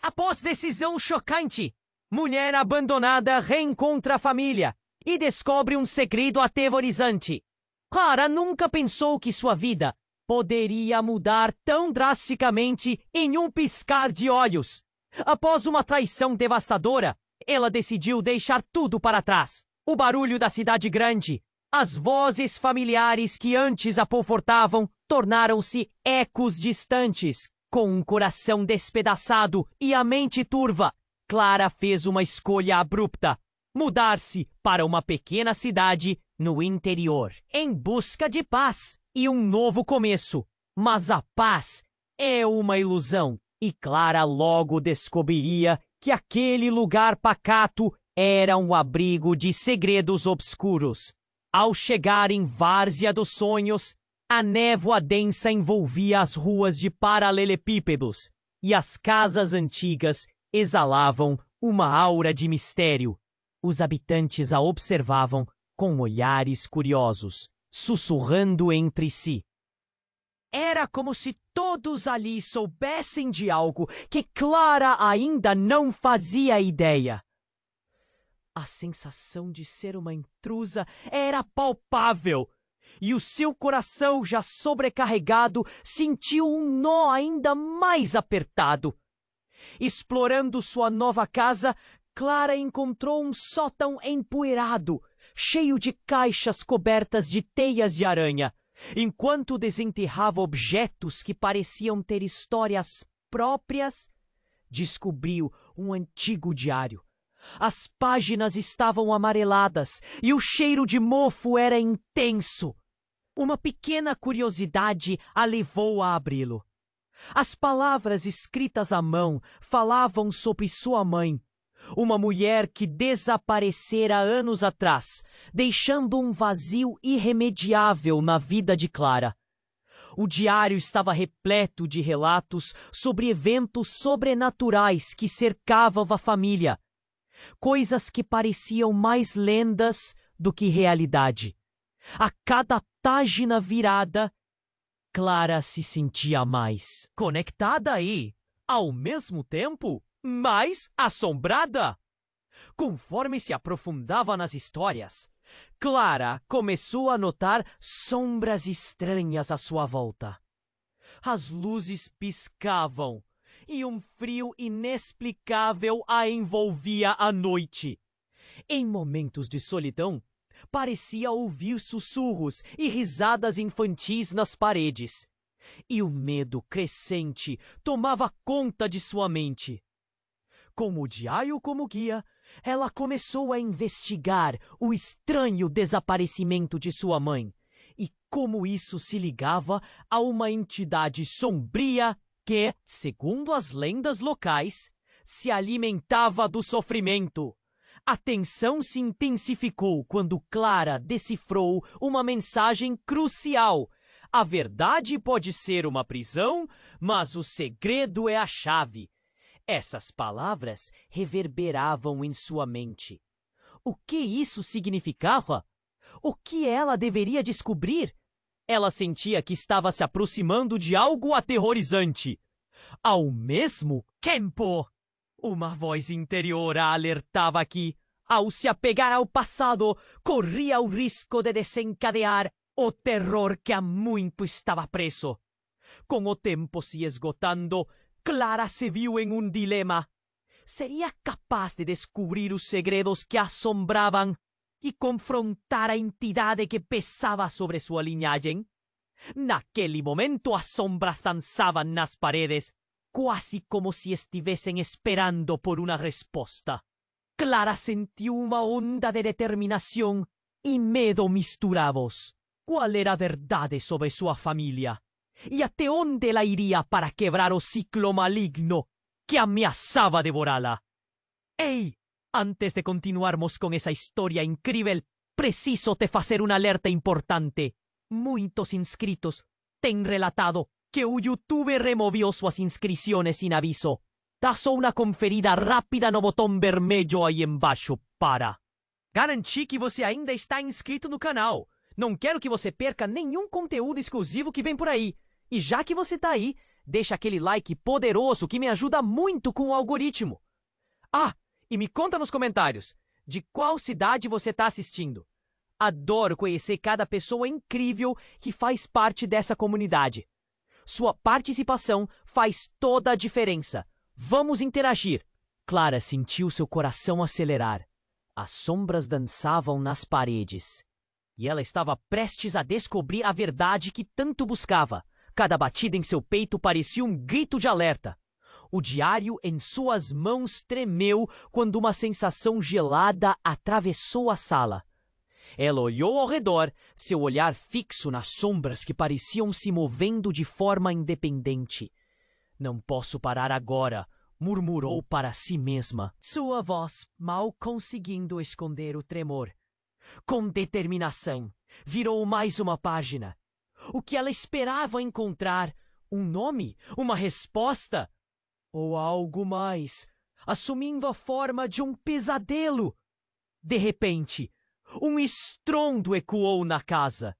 Após decisão chocante, mulher abandonada reencontra a família e descobre um segredo aterrorizante. Clara nunca pensou que sua vida poderia mudar tão drasticamente em um piscar de olhos. Após uma traição devastadora, ela decidiu deixar tudo para trás. O barulho da cidade grande, as vozes familiares que antes a confortavam, tornaram-se ecos distantes. Com um coração despedaçado e a mente turva, Clara fez uma escolha abrupta: mudar-se para uma pequena cidade no interior, em busca de paz e um novo começo. Mas a paz é uma ilusão, e Clara logo descobriria que aquele lugar pacato era um abrigo de segredos obscuros. Ao chegar em Várzea dos Sonhos, a névoa densa envolvia as ruas de paralelepípedos e as casas antigas exalavam uma aura de mistério. Os habitantes a observavam com olhares curiosos, sussurrando entre si. Era como se todos ali soubessem de algo que Clara ainda não fazia ideia. A sensação de ser uma intrusa era palpável, e o seu coração, já sobrecarregado, sentiu um nó ainda mais apertado. Explorando sua nova casa, Clara encontrou um sótão empoeirado, cheio de caixas cobertas de teias de aranha. Enquanto desenterrava objetos que pareciam ter histórias próprias, descobriu um antigo diário. As páginas estavam amareladas e o cheiro de mofo era intenso. Uma pequena curiosidade a levou a abri-lo. As palavras escritas à mão falavam sobre sua mãe, uma mulher que desaparecera anos atrás, deixando um vazio irremediável na vida de Clara. O diário estava repleto de relatos sobre eventos sobrenaturais que cercavam a família, coisas que pareciam mais lendas do que realidade. A cada página virada, Clara se sentia mais conectada e, ao mesmo tempo, mais assombrada. Conforme se aprofundava nas histórias, Clara começou a notar sombras estranhas à sua volta. As luzes piscavam e um frio inexplicável a envolvia à noite. Em momentos de solidão, parecia ouvir sussurros e risadas infantis nas paredes. E o medo crescente tomava conta de sua mente. Com o diário como guia, ela começou a investigar o estranho desaparecimento de sua mãe e como isso se ligava a uma entidade sombria que, segundo as lendas locais, se alimentava do sofrimento. A tensão se intensificou quando Clara decifrou uma mensagem crucial. A verdade pode ser uma prisão, mas o segredo é a chave. Essas palavras reverberavam em sua mente. O que isso significava? O que ela deveria descobrir? Ela sentia que estava se aproximando de algo aterrorizante. Ao mesmo tempo, uma voz interior a alertava que, ao se apegar ao passado, corria o risco de desencadear o terror que há muito estava preso. Com o tempo se esgotando, Clara se viu em um dilema. Seria capaz de descobrir os segredos que a assombravam e confrontar a entidade que pesava sobre sua linhagem? Naquele momento, as sombras dançavam nas paredes, quase como se estivessem esperando por uma resposta. Clara sentiu uma onda de determinação e medo misturados. Qual era a verdade sobre sua família? E até onde ela iria para quebrar o ciclo maligno que ameaçava devorá-la? Ei, antes de continuarmos com essa história incrível, preciso te fazer um alerta importante. Muitos inscritos têm relatado que o YouTube removiu suas inscrições sem aviso. Dá só uma conferida rápida no botão vermelho aí embaixo para garantir que você ainda está inscrito no canal. Não quero que você perca nenhum conteúdo exclusivo que vem por aí. E já que você tá aí, deixa aquele like poderoso que me ajuda muito com o algoritmo. Ah, e me conta nos comentários, de qual cidade você está assistindo? Adoro conhecer cada pessoa incrível que faz parte dessa comunidade. Sua participação faz toda a diferença. Vamos interagir. Clara sentiu seu coração acelerar. As sombras dançavam nas paredes. E ela estava prestes a descobrir a verdade que tanto buscava. Cada batida em seu peito parecia um grito de alerta. O diário em suas mãos tremeu quando uma sensação gelada atravessou a sala. Ela olhou ao redor, seu olhar fixo nas sombras que pareciam se movendo de forma independente. Não posso parar agora, murmurou para si mesma, sua voz mal conseguindo esconder o tremor. Com determinação, virou mais uma página. O que ela esperava encontrar? Um nome? Uma resposta? Ou algo mais, assumindo a forma de um pesadelo? De repente, um estrondo ecoou na casa.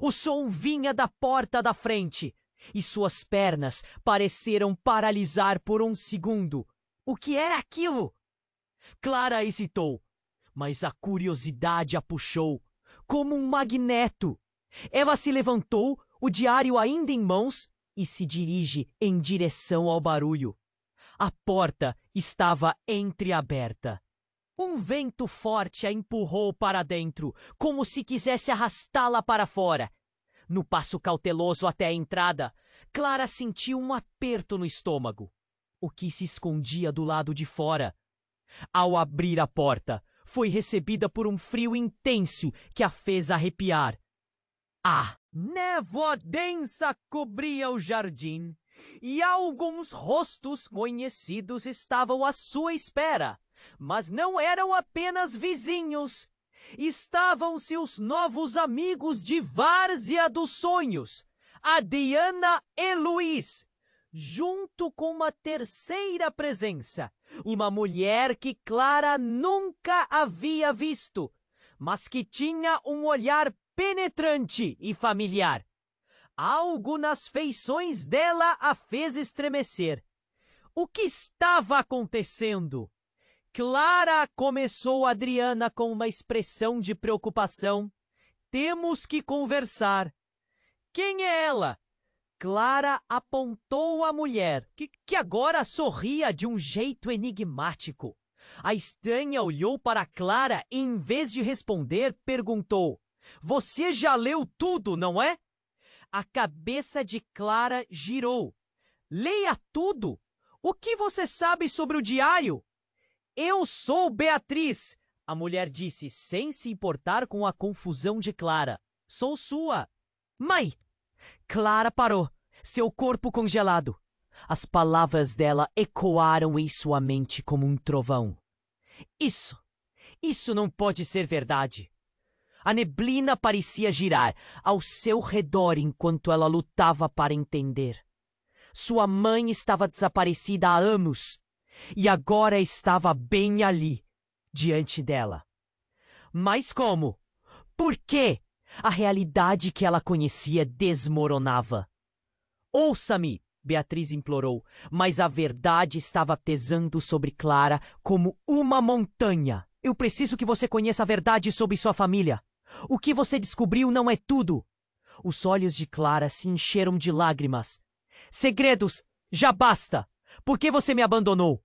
O som vinha da porta da frente e suas pernas pareceram paralisar por um segundo. O que era aquilo? Clara hesitou, mas a curiosidade a puxou, como um magneto. Ela se levantou, o diário ainda em mãos, e se dirige em direção ao barulho. A porta estava entreaberta. Um vento forte a empurrou para dentro, como se quisesse arrastá-la para fora. No passo cauteloso até a entrada, Clara sentiu um aperto no estômago. O que se escondia do lado de fora? Ao abrir a porta, foi recebida por um frio intenso que a fez arrepiar. A névoa densa cobria o jardim e alguns rostos conhecidos estavam à sua espera. Mas não eram apenas vizinhos. Estavam seus novos amigos de várzea dos sonhos, Adriana e Luiz, junto com uma terceira presença, uma mulher que Clara nunca havia visto, mas que tinha um olhar penetrante e familiar. Algo nas feições dela a fez estremecer. O que estava acontecendo? Clara, começou Adriana com uma expressão de preocupação. Temos que conversar. Quem é ela? Clara apontou a mulher, que agora sorria de um jeito enigmático. A estranha olhou para Clara e, em vez de responder, perguntou: Você já leu tudo, não é? A cabeça de Clara girou. Leia tudo? O que você sabe sobre o diário? Eu sou Beatriz, a mulher disse, sem se importar com a confusão de Clara. Sou sua. Mãe! Clara parou, seu corpo congelado. As palavras dela ecoaram em sua mente como um trovão. Isso não pode ser verdade. A neblina parecia girar ao seu redor enquanto ela lutava para entender. Sua mãe estava desaparecida há anos. E agora estava bem ali, diante dela. Mas como? Por quê? A realidade que ela conhecia desmoronava. Ouça-me, Beatriz implorou, mas a verdade estava pesando sobre Clara como uma montanha. Eu preciso que você conheça a verdade sobre sua família. O que você descobriu não é tudo. Os olhos de Clara se encheram de lágrimas. Segredos, já basta! Por que você me abandonou?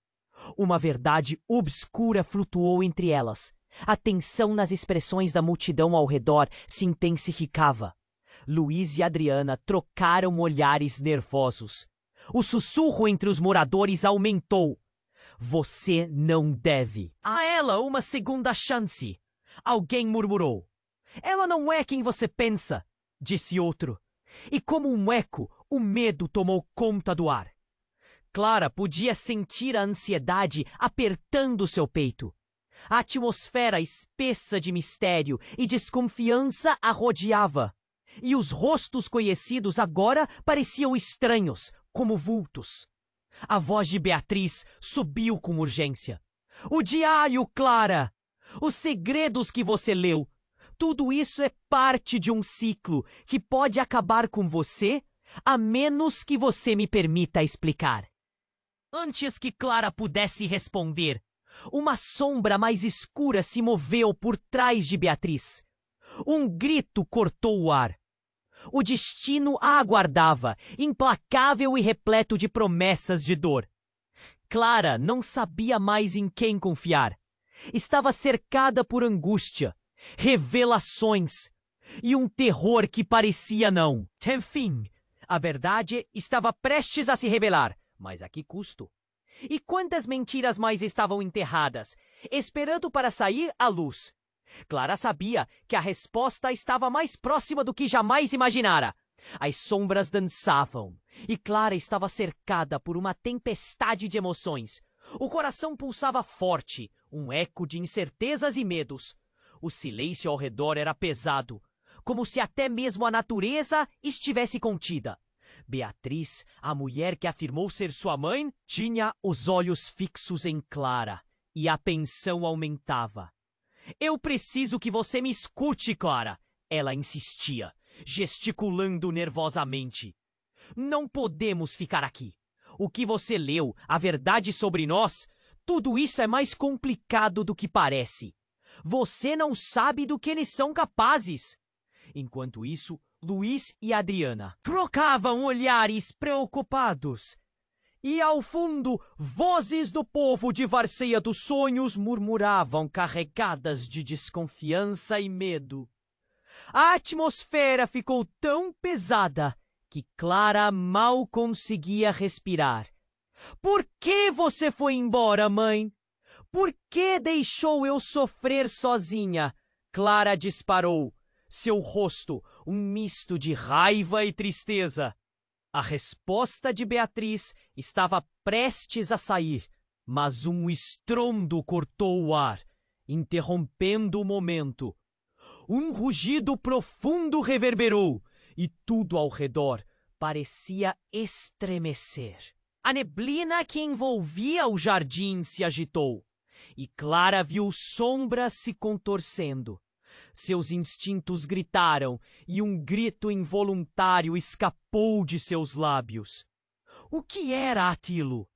Uma verdade obscura flutuou entre elas. A tensão nas expressões da multidão ao redor se intensificava. Luiz e Adriana trocaram olhares nervosos. O sussurro entre os moradores aumentou. Você não deve. A ela uma segunda chance. Alguém murmurou. Ela não é quem você pensa, disse outro. E como um eco, o medo tomou conta do ar. Clara podia sentir a ansiedade apertando seu peito. A atmosfera espessa de mistério e desconfiança a rodeava. E os rostos conhecidos agora pareciam estranhos, como vultos. A voz de Beatriz subiu com urgência. O diário, Clara! Os segredos que você leu! Tudo isso é parte de um ciclo que pode acabar com você, a menos que você me permita explicar. Antes que Clara pudesse responder, uma sombra mais escura se moveu por trás de Beatriz. Um grito cortou o ar. O destino a aguardava, implacável e repleto de promessas de dor. Clara não sabia mais em quem confiar. Estava cercada por angústia, revelações e um terror que parecia não ter fim. A verdade estava prestes a se revelar, mas a que custo? E quantas mentiras mais estavam enterradas, esperando para sair à luz? Clara sabia que a resposta estava mais próxima do que jamais imaginara. As sombras dançavam, e Clara estava cercada por uma tempestade de emoções. O coração pulsava forte, um eco de incertezas e medos. O silêncio ao redor era pesado, como se até mesmo a natureza estivesse contida. Beatriz, a mulher que afirmou ser sua mãe, tinha os olhos fixos em Clara, e a tensão aumentava. Eu preciso que você me escute, Clara, ela insistia, gesticulando nervosamente. Não podemos ficar aqui. O que você leu, a verdade sobre nós, tudo isso é mais complicado do que parece. Você não sabe do que eles são capazes. Enquanto isso, Luiz e Adriana trocavam olhares preocupados. E ao fundo, vozes do povo de Varceia dos Sonhos murmuravam carregadas de desconfiança e medo. A atmosfera ficou tão pesada que Clara mal conseguia respirar. Por que você foi embora, mãe? Por que deixou eu sofrer sozinha? Clara disparou, seu rosto um misto de raiva e tristeza. A resposta de Beatriz estava prestes a sair, mas um estrondo cortou o ar, interrompendo o momento. Um rugido profundo reverberou e tudo ao redor parecia estremecer. A neblina que envolvia o jardim se agitou e Clara viu sombras se contorcendo. Seus instintos gritaram e um grito involuntário escapou de seus lábios. O que era aquilo?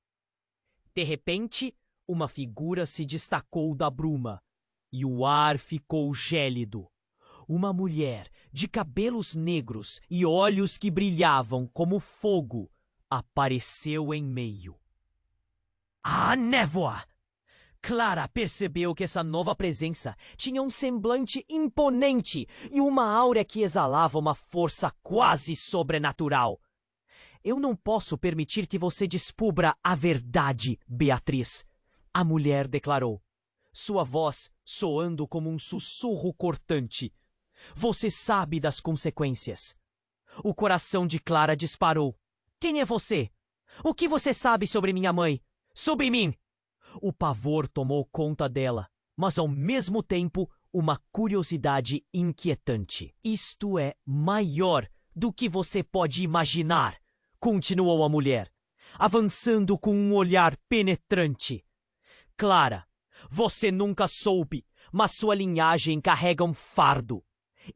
De repente, uma figura se destacou da bruma e o ar ficou gélido. Uma mulher de cabelos negros e olhos que brilhavam como fogo apareceu em meio. A névoa! Clara percebeu que essa nova presença tinha um semblante imponente e uma aura que exalava uma força quase sobrenatural. Eu não posso permitir que você descubra a verdade, Beatriz, a mulher declarou, sua voz soando como um sussurro cortante. Você sabe das consequências. O coração de Clara disparou. Quem é você? O que você sabe sobre minha mãe? Sobre mim? O pavor tomou conta dela, mas ao mesmo tempo uma curiosidade inquietante. Isto é maior do que você pode imaginar, continuou a mulher, avançando com um olhar penetrante. Clara, você nunca soube, mas sua linhagem carrega um fardo.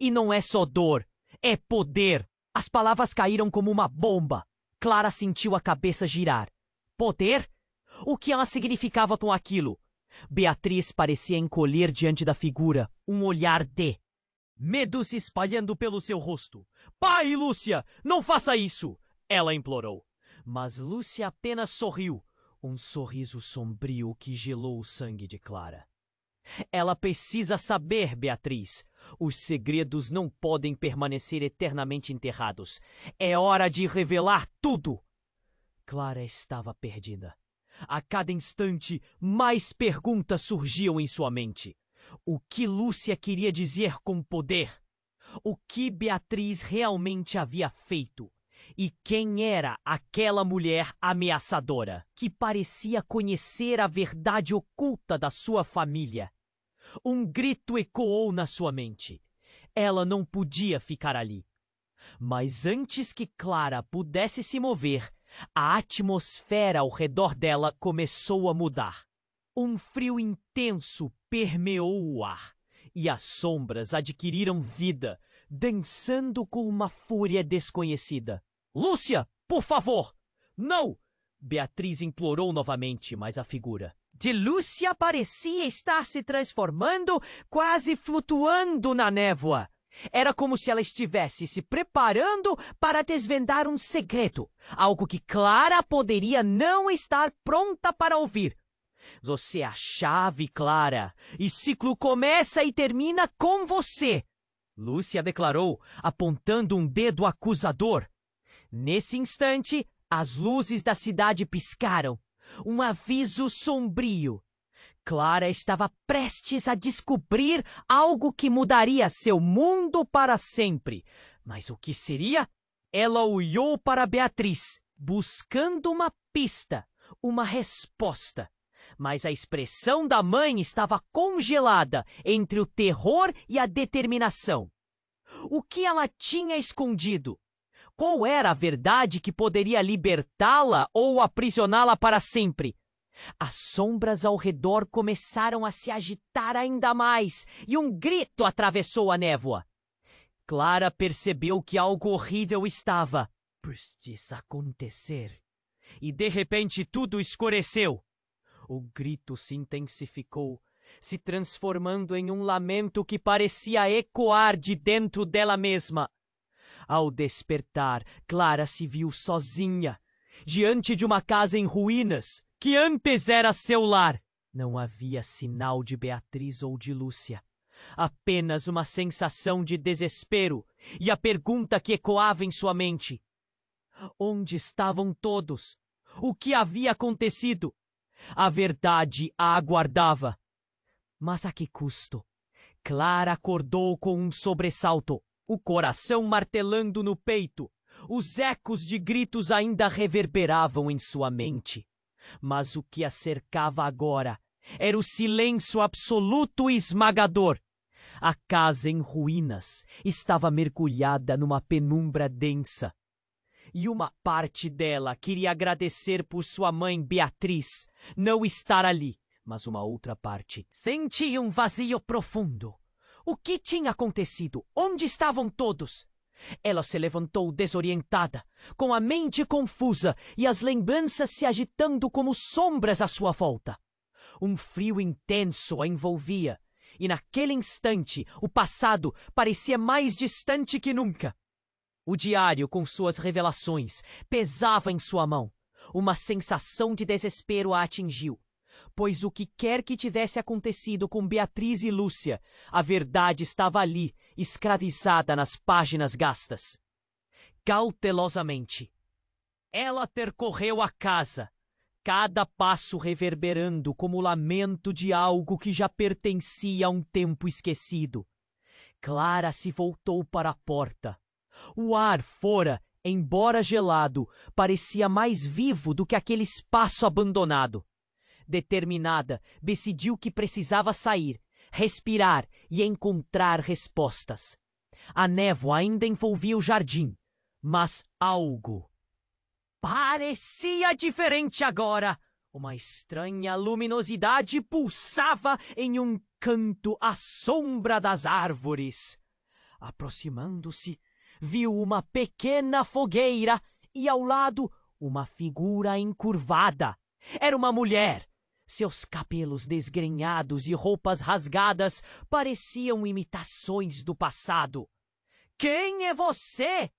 E não é só dor, é poder. As palavras caíram como uma bomba. Clara sentiu a cabeça girar. Poder? O que ela significava com aquilo? Beatriz parecia encolher diante da figura, um olhar de medo se espalhando pelo seu rosto. Pai, Lúcia, não faça isso! Ela implorou. Mas Lúcia apenas sorriu, um sorriso sombrio que gelou o sangue de Clara. Ela precisa saber, Beatriz. Os segredos não podem permanecer eternamente enterrados. É hora de revelar tudo. Clara estava perdida. A cada instante, mais perguntas surgiam em sua mente. O que Lúcia queria dizer com poder? O que Beatriz realmente havia feito? E quem era aquela mulher ameaçadora que parecia conhecer a verdade oculta da sua família? Um grito ecoou na sua mente. Ela não podia ficar ali. Mas antes que Clara pudesse se mover, a atmosfera ao redor dela começou a mudar. Um frio intenso permeou o ar e as sombras adquiriram vida, dançando com uma fúria desconhecida. Lúcia, por favor! Não! Beatriz implorou novamente, mas a figura de Lúcia parecia estar se transformando, quase flutuando na névoa. Era como se ela estivesse se preparando para desvendar um segredo, algo que Clara poderia não estar pronta para ouvir. Você é a chave, Clara, e ciclo começa e termina com você, Lúcia declarou, apontando um dedo acusador. Nesse instante, as luzes da cidade piscaram. Um aviso sombrio. Clara estava prestes a descobrir algo que mudaria seu mundo para sempre. Mas o que seria? Ela olhou para Beatriz, buscando uma pista, uma resposta. Mas a expressão da mãe estava congelada entre o terror e a determinação. O que ela tinha escondido? Qual era a verdade que poderia libertá-la ou aprisioná-la para sempre? As sombras ao redor começaram a se agitar ainda mais e um grito atravessou a névoa. Clara percebeu que algo horrível estava prestes a acontecer. E de repente tudo escureceu. O grito se intensificou, se transformando em um lamento que parecia ecoar de dentro dela mesma. Ao despertar, Clara se viu sozinha, diante de uma casa em ruínas, que antes era seu lar. Não havia sinal de Beatriz ou de Lúcia. Apenas uma sensação de desespero e a pergunta que ecoava em sua mente. Onde estavam todos? O que havia acontecido? A verdade a aguardava. Mas a que custo? Clara acordou com um sobressalto, o coração martelando no peito. Os ecos de gritos ainda reverberavam em sua mente. Mas o que a cercava agora era o silêncio absoluto e esmagador. A casa em ruínas estava mergulhada numa penumbra densa. E uma parte dela queria agradecer por sua mãe Beatriz não estar ali, mas uma outra parte sentia um vazio profundo. O que tinha acontecido? Onde estavam todos? Ela se levantou desorientada, com a mente confusa e as lembranças se agitando como sombras à sua volta. Um frio intenso a envolvia, e naquele instante o passado parecia mais distante que nunca. O diário, com suas revelações, pesava em sua mão. Uma sensação de desespero a atingiu, pois o que quer que tivesse acontecido com Beatriz e Lúcia, a verdade estava ali, escravizada nas páginas gastas. Cautelosamente, ela percorreu a casa, cada passo reverberando como o lamento de algo que já pertencia a um tempo esquecido. Clara se voltou para a porta. O ar fora, embora gelado, parecia mais vivo do que aquele espaço abandonado. Determinada, decidiu que precisava sair, respirar e encontrar respostas. A névoa ainda envolvia o jardim, mas algo parecia diferente agora. Uma estranha luminosidade pulsava em um canto à sombra das árvores. Aproximando-se, viu uma pequena fogueira e ao lado uma figura encurvada. Era uma mulher. Seus cabelos desgrenhados e roupas rasgadas pareciam imitações do passado. Quem é você?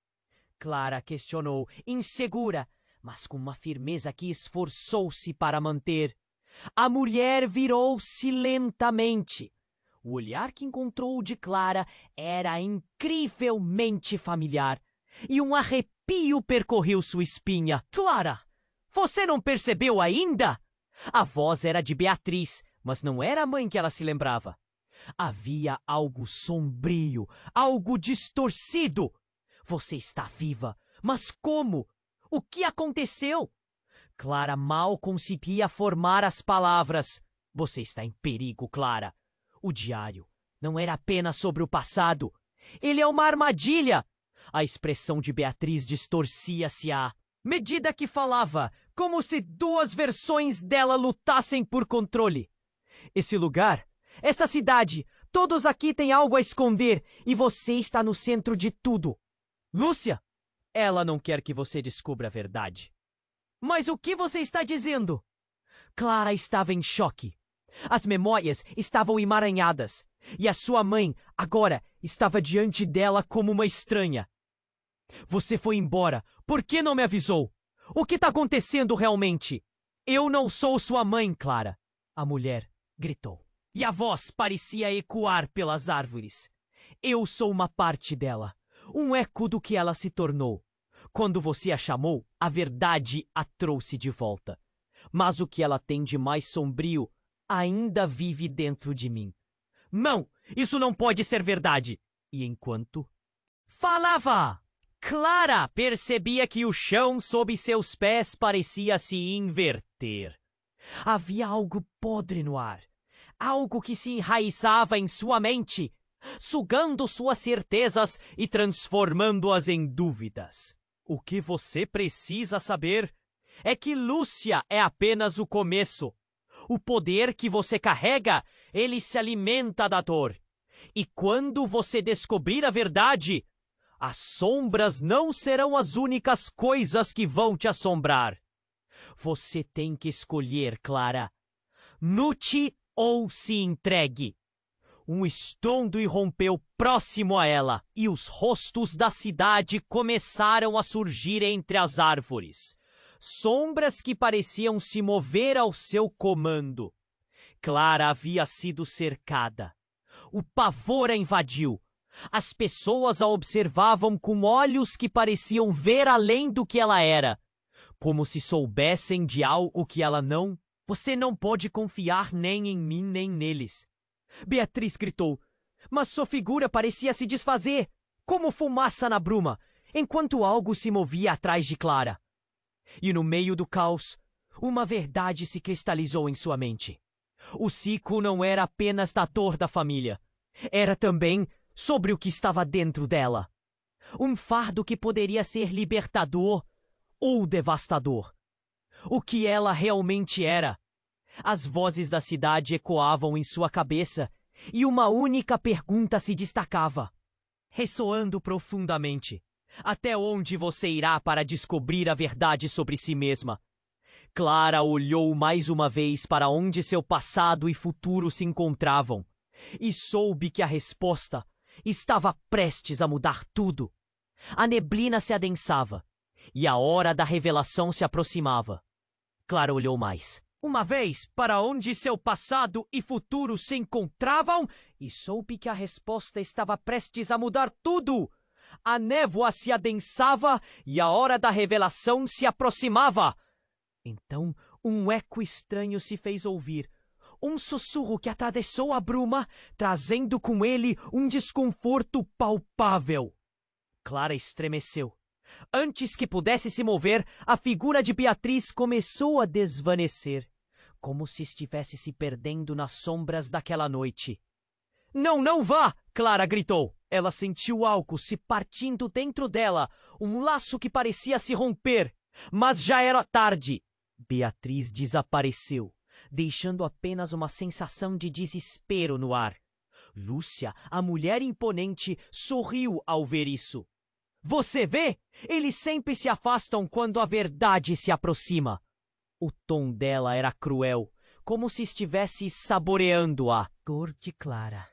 Clara questionou, insegura, mas com uma firmeza que esforçou-se para manter. A mulher virou-se lentamente. O olhar que encontrou de Clara era incrivelmente familiar, e um arrepio percorreu sua espinha. Clara, você não percebeu ainda? A voz era de Beatriz, mas não era a mãe que ela se lembrava. Havia algo sombrio, algo distorcido. Você está viva, mas como? O que aconteceu? Clara mal conseguia formar as palavras. Você está em perigo, Clara. O diário não era apenas sobre o passado. Ele é uma armadilha. A expressão de Beatriz distorcia-se à medida que falava, como se duas versões dela lutassem por controle. Esse lugar, essa cidade, todos aqui têm algo a esconder e você está no centro de tudo. Lúcia, Ela não quer que você descubra a verdade. Mas o que você está dizendo? Clara estava em choque. As memórias estavam emaranhadas. E a sua mãe, agora, estava diante dela como uma estranha. Você foi embora. Por que não me avisou? O que está acontecendo realmente? Eu não sou sua mãe, Clara. A mulher gritou. E a voz parecia ecoar pelas árvores. Eu sou uma parte dela. Um eco do que ela se tornou. Quando você a chamou, a verdade a trouxe de volta. Mas o que ela tem de mais sombrio ainda vive dentro de mim. Não! Isso não pode ser verdade! E enquanto falava, Clara percebia que o chão sob seus pés parecia se inverter. Havia algo podre no ar. Algo que se enraizava em sua mente, sugando suas certezas e transformando-as em dúvidas. O que você precisa saber é que Lúcia é apenas o começo. O poder que você carrega, ele se alimenta da dor. E quando você descobrir a verdade, as sombras não serão as únicas coisas que vão te assombrar. Você tem que escolher, Clara. Lute ou se entregue. Um estrondo irrompeu próximo a ela, e os rostos da cidade começaram a surgir entre as árvores. Sombras que pareciam se mover ao seu comando. Clara havia sido cercada. O pavor a invadiu. As pessoas a observavam com olhos que pareciam ver além do que ela era, como se soubessem de algo que ela não. Você não pode confiar nem em mim nem neles. Beatriz gritou, mas sua figura parecia se desfazer, como fumaça na bruma, enquanto algo se movia atrás de Clara. E no meio do caos, uma verdade se cristalizou em sua mente. O ciclo não era apenas da dor da família, era também sobre o que estava dentro dela. Um fardo que poderia ser libertador ou devastador. O que ela realmente era. As vozes da cidade ecoavam em sua cabeça e uma única pergunta se destacava, ressoando profundamente. Até onde você irá para descobrir a verdade sobre si mesma? Clara olhou mais uma vez para onde seu passado e futuro se encontravam e soube que a resposta estava prestes a mudar tudo. A neblina se adensava e a hora da revelação se aproximava. Clara olhou mais uma vez para onde seu passado e futuro se encontravam e soube que a resposta estava prestes a mudar tudo. A névoa se adensava e a hora da revelação se aproximava. Então, um eco estranho se fez ouvir. Um sussurro que atravessou a bruma, trazendo com ele um desconforto palpável. Clara estremeceu. Antes que pudesse se mover, a figura de Beatriz começou a desvanecer, como se estivesse se perdendo nas sombras daquela noite. Não, não vá! Clara gritou. Ela sentiu algo se partindo dentro dela, um laço que parecia se romper. Mas já era tarde. Beatriz desapareceu, deixando apenas uma sensação de desespero no ar. Lúcia, a mulher imponente, sorriu ao ver isso. Você vê? Eles sempre se afastam quando a verdade se aproxima. O tom dela era cruel, como se estivesse saboreando a dor de Clara.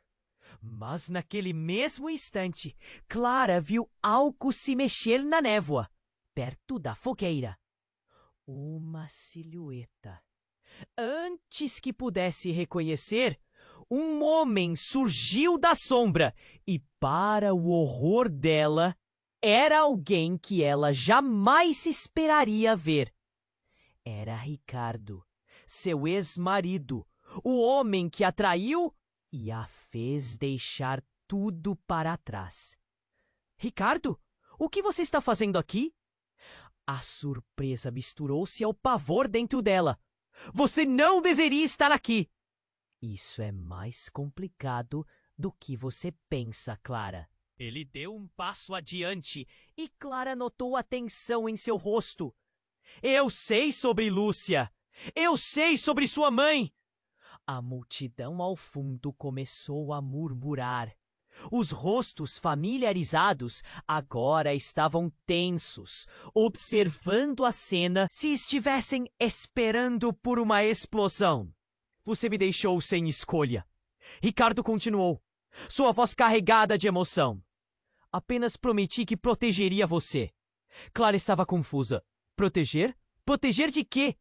Mas naquele mesmo instante, Clara viu algo se mexer na névoa, perto da fogueira. Uma silhueta. Antes que pudesse reconhecer, um homem surgiu da sombra e, para o horror dela, era alguém que ela jamais esperaria ver. Era Ricardo, seu ex-marido, o homem que a traiu e a fez deixar tudo para trás. Ricardo, o que você está fazendo aqui? A surpresa misturou-se ao pavor dentro dela. Você não deveria estar aqui! Isso é mais complicado do que você pensa, Clara. Ele deu um passo adiante e Clara notou a tensão em seu rosto. Eu sei sobre Lúcia! Eu sei sobre sua mãe! A multidão ao fundo começou a murmurar. Os rostos familiarizados agora estavam tensos, observando a cena se estivessem esperando por uma explosão. Você me deixou sem escolha. Ricardo continuou, sua voz carregada de emoção. Apenas prometi que protegeria você. Clara estava confusa. Proteger? Proteger de quê?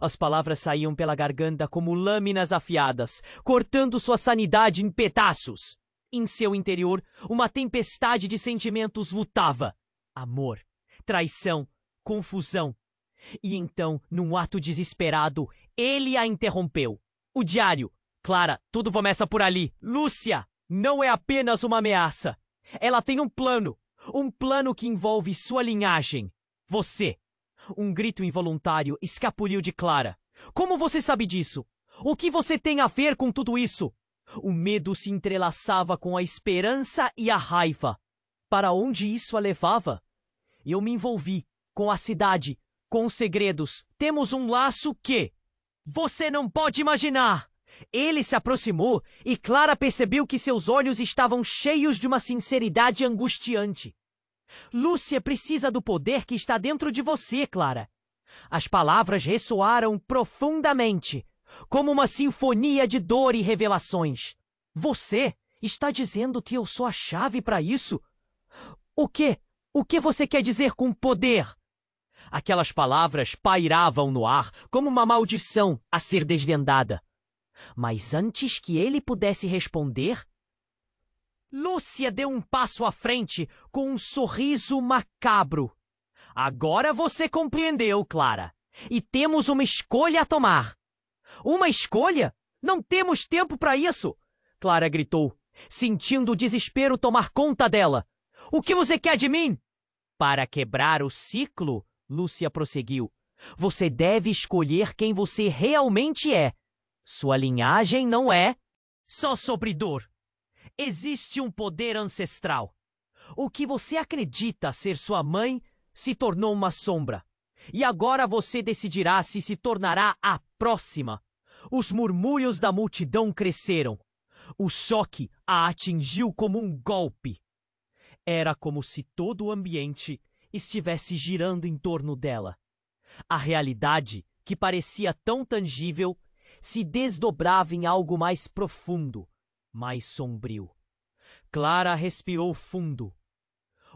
As palavras saíam pela garganta como lâminas afiadas, cortando sua sanidade em pedaços. Em seu interior, uma tempestade de sentimentos lutava. Amor, traição, confusão. E então, num ato desesperado, ele a interrompeu. O diário. Clara, tudo começa por ali. Lúcia não é apenas uma ameaça. Ela tem um plano que envolve sua linhagem. Você. Um grito involuntário escapuliu de Clara. Como você sabe disso? O que você tem a ver com tudo isso? O medo se entrelaçava com a esperança e a raiva. Para onde isso a levava? Eu me envolvi com a cidade, com os segredos. Temos um laço que... Você não pode imaginar! Ele se aproximou e Clara percebeu que seus olhos estavam cheios de uma sinceridade angustiante. Lúcia precisa do poder que está dentro de você, Clara. As palavras ressoaram profundamente, como uma sinfonia de dor e revelações. Você está dizendo que eu sou a chave para isso? O quê? O que você quer dizer com poder? Aquelas palavras pairavam no ar como uma maldição a ser desvendada. Mas antes que ele pudesse responder, Lúcia deu um passo à frente com um sorriso macabro. Agora você compreendeu, Clara. E temos uma escolha a tomar. Uma escolha? Não temos tempo para isso! Clara gritou, sentindo o desespero tomar conta dela. O que você quer de mim? Para quebrar o ciclo, Lúcia prosseguiu, você deve escolher quem você realmente é. Sua linhagem não é só sobre dor. Existe um poder ancestral. O que você acredita ser sua mãe se tornou uma sombra. E agora você decidirá se tornará a próxima. Os murmúrios da multidão cresceram. O choque a atingiu como um golpe. Era como se todo o ambiente estivesse girando em torno dela. A realidade, que parecia tão tangível, se desdobrava em algo mais profundo, mais sombrio. Clara respirou fundo.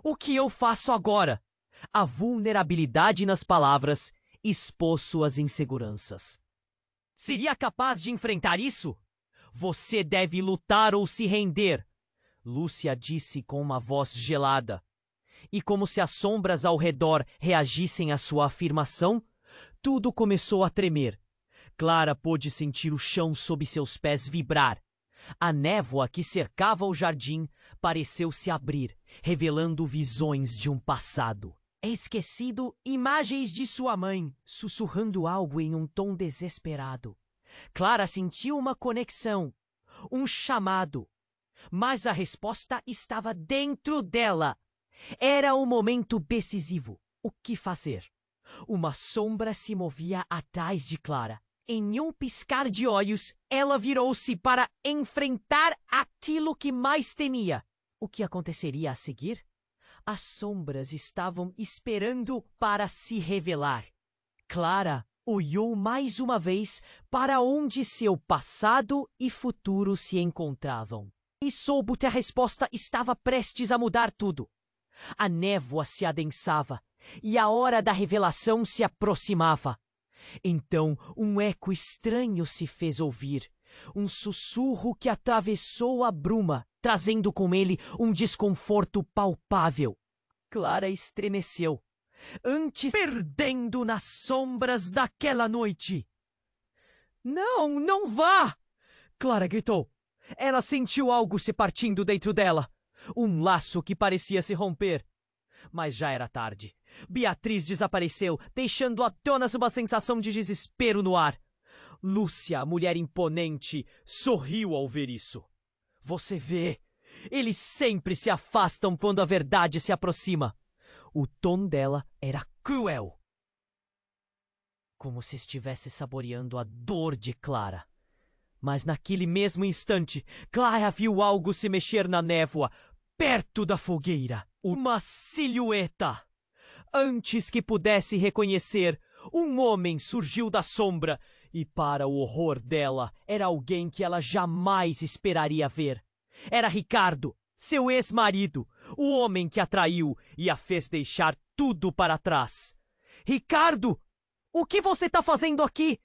O que eu faço agora? A vulnerabilidade nas palavras expôs suas inseguranças. Seria capaz de enfrentar isso? Você deve lutar ou se render, Lúcia disse com uma voz gelada. E como se as sombras ao redor reagissem à sua afirmação, tudo começou a tremer. Clara pôde sentir o chão sob seus pés vibrar. A névoa que cercava o jardim pareceu se abrir, revelando visões de um passado esquecido, imagens de sua mãe, sussurrando algo em um tom desesperado. Clara sentiu uma conexão, um chamado. Mas a resposta estava dentro dela. Era o momento decisivo. O que fazer? Uma sombra se movia atrás de Clara. Em um piscar de olhos, ela virou-se para enfrentar aquilo que mais temia. O que aconteceria a seguir? As sombras estavam esperando para se revelar. Clara olhou mais uma vez para onde seu passado e futuro se encontravam. E soube que a resposta estava prestes a mudar tudo. A névoa se adensava e a hora da revelação se aproximava. Então, um eco estranho se fez ouvir, um sussurro que atravessou a bruma, trazendo com ele um desconforto palpável. Clara estremeceu, antes perdendo nas sombras daquela noite. Não, não vá! Clara gritou. Ela sentiu algo se partindo dentro dela, um laço que parecia se romper. Mas já era tarde. Beatriz desapareceu, deixando apenas uma sensação de desespero no ar. Lúcia, a mulher imponente, sorriu ao ver isso. Você vê, eles sempre se afastam quando a verdade se aproxima. O tom dela era cruel, como se estivesse saboreando a dor de Clara. Mas naquele mesmo instante, Clara viu algo se mexer na névoa, perto da fogueira. Uma silhueta. Antes que pudesse reconhecer, um homem surgiu da sombra e, para o horror dela, era alguém que ela jamais esperaria ver. Era Ricardo, seu ex-marido, o homem que a traiu e a fez deixar tudo para trás. Ricardo, o que você está fazendo aqui?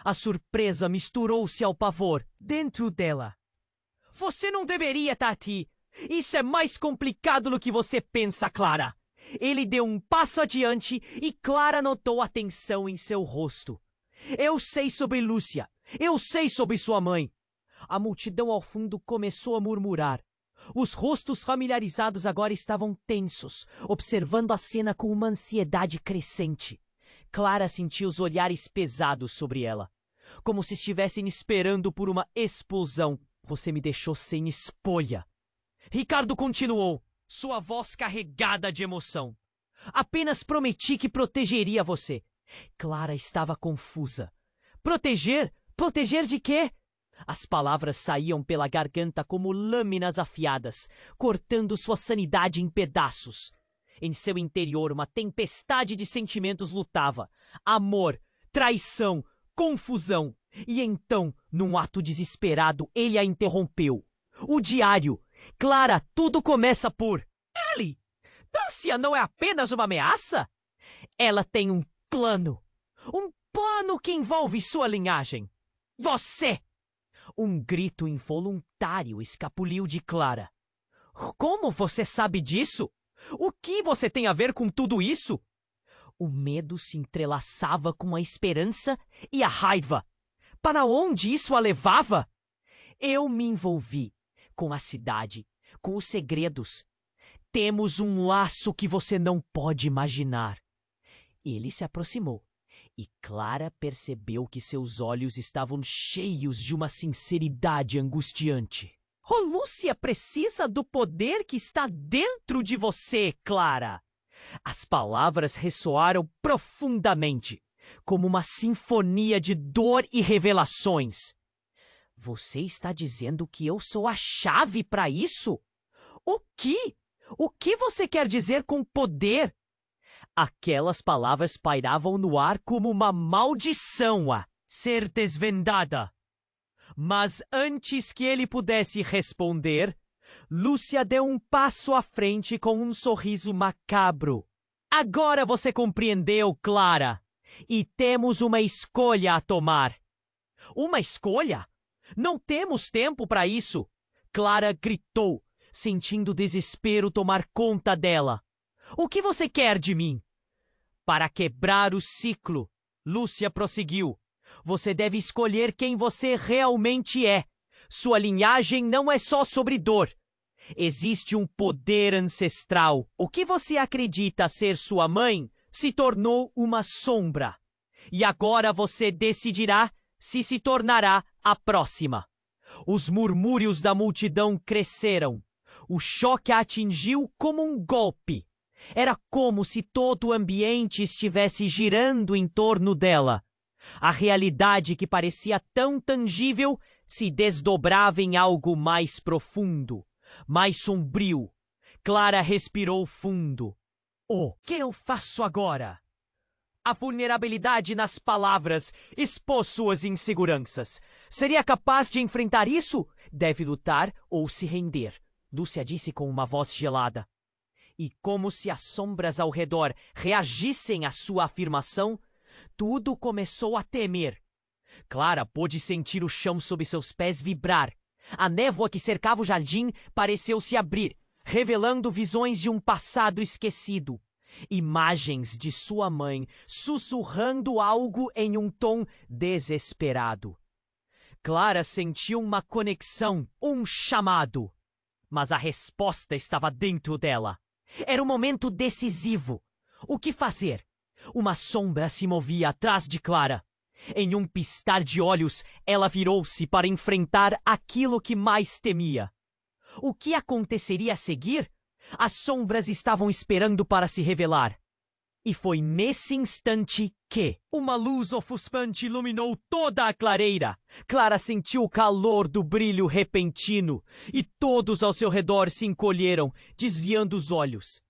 A surpresa misturou-se ao pavor dentro dela. Você não deveria estar aqui. Isso é mais complicado do que você pensa, Clara. Ele deu um passo adiante e Clara notou a tensão em seu rosto. Eu sei sobre Lúcia. Eu sei sobre sua mãe. A multidão ao fundo começou a murmurar. Os rostos familiarizados agora estavam tensos, observando a cena com uma ansiedade crescente. Clara sentiu os olhares pesados sobre ela, como se estivessem esperando por uma explosão. Você me deixou sem espolha. Ricardo continuou, sua voz carregada de emoção. Apenas prometi que protegeria você. Clara estava confusa. Proteger? Proteger de quê? As palavras saíam pela garganta como lâminas afiadas, cortando sua sanidade em pedaços. Em seu interior, uma tempestade de sentimentos lutava. Amor, traição, confusão. E então, num ato desesperado, ele a interrompeu. O diário. Clara, tudo começa por... Ele! Lúcia não é apenas uma ameaça? Ela tem um plano. Um plano que envolve sua linhagem. Você! Um grito involuntário escapuliu de Clara. Como você sabe disso? O que você tem a ver com tudo isso? O medo se entrelaçava com a esperança e a raiva. Para onde isso a levava? Eu me envolvi com a cidade, com os segredos. Temos um laço que você não pode imaginar. Ele se aproximou e Clara percebeu que seus olhos estavam cheios de uma sinceridade angustiante. Oh, Lúcia precisa do poder que está dentro de você, Clara. As palavras ressoaram profundamente, como uma sinfonia de dor e revelações. Você está dizendo que eu sou a chave para isso? O que? O que você quer dizer com poder? Aquelas palavras pairavam no ar como uma maldição a ser desvendada. Mas antes que ele pudesse responder, Lúcia deu um passo à frente com um sorriso macabro. Agora você compreendeu, Clara. E temos uma escolha a tomar. Uma escolha? Não temos tempo para isso. Clara gritou, sentindo desespero tomar conta dela. O que você quer de mim? Para quebrar o ciclo, Lúcia prosseguiu. Você deve escolher quem você realmente é. Sua linhagem não é só sobre dor. Existe um poder ancestral. O que você acredita ser sua mãe se tornou uma sombra. E agora você decidirá se tornará a próxima. Os murmúrios da multidão cresceram. O choque a atingiu como um golpe. Era como se todo o ambiente estivesse girando em torno dela. A realidade que parecia tão tangível se desdobrava em algo mais profundo, mais sombrio. Clara respirou fundo. O que eu faço agora? A vulnerabilidade nas palavras expôs suas inseguranças. Seria capaz de enfrentar isso? Deve lutar ou se render, Lúcia disse com uma voz gelada. E como se as sombras ao redor reagissem à sua afirmação, tudo começou a tremer. Clara pôde sentir o chão sob seus pés vibrar. A névoa que cercava o jardim pareceu se abrir, revelando visões de um passado esquecido. Imagens de sua mãe sussurrando algo em um tom desesperado. Clara sentiu uma conexão, um chamado. Mas a resposta estava dentro dela. Era um momento decisivo. O que fazer? Uma sombra se movia atrás de Clara. Em um piscar de olhos, ela virou-se para enfrentar aquilo que mais temia. O que aconteceria a seguir? As sombras estavam esperando para se revelar. E foi nesse instante que uma luz ofuscante iluminou toda a clareira. Clara sentiu o calor do brilho repentino e todos ao seu redor se encolheram, desviando os olhos.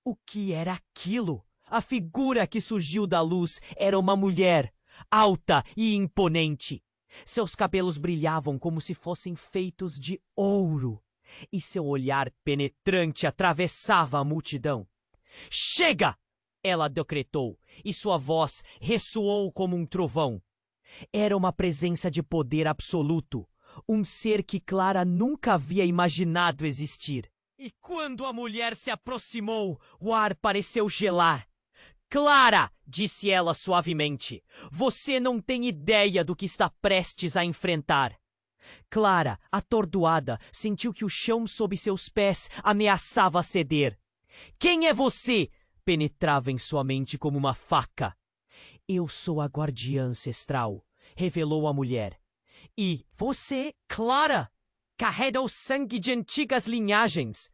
O que era aquilo? A figura que surgiu da luz era uma mulher, alta e imponente. Seus cabelos brilhavam como se fossem feitos de ouro, e seu olhar penetrante atravessava a multidão. "Chega!" ela decretou, e sua voz ressoou como um trovão. Era uma presença de poder absoluto, um ser que Clara nunca havia imaginado existir. E quando a mulher se aproximou, o ar pareceu gelar. "Clara!" disse ela suavemente. "Você não tem ideia do que está prestes a enfrentar." Clara, atordoada, sentiu que o chão sob seus pés ameaçava ceder. "Quem é você?" penetrava em sua mente como uma faca. "Eu sou a guardiã ancestral", revelou a mulher. "E você, Clara, carrega o sangue de antigas linhagens.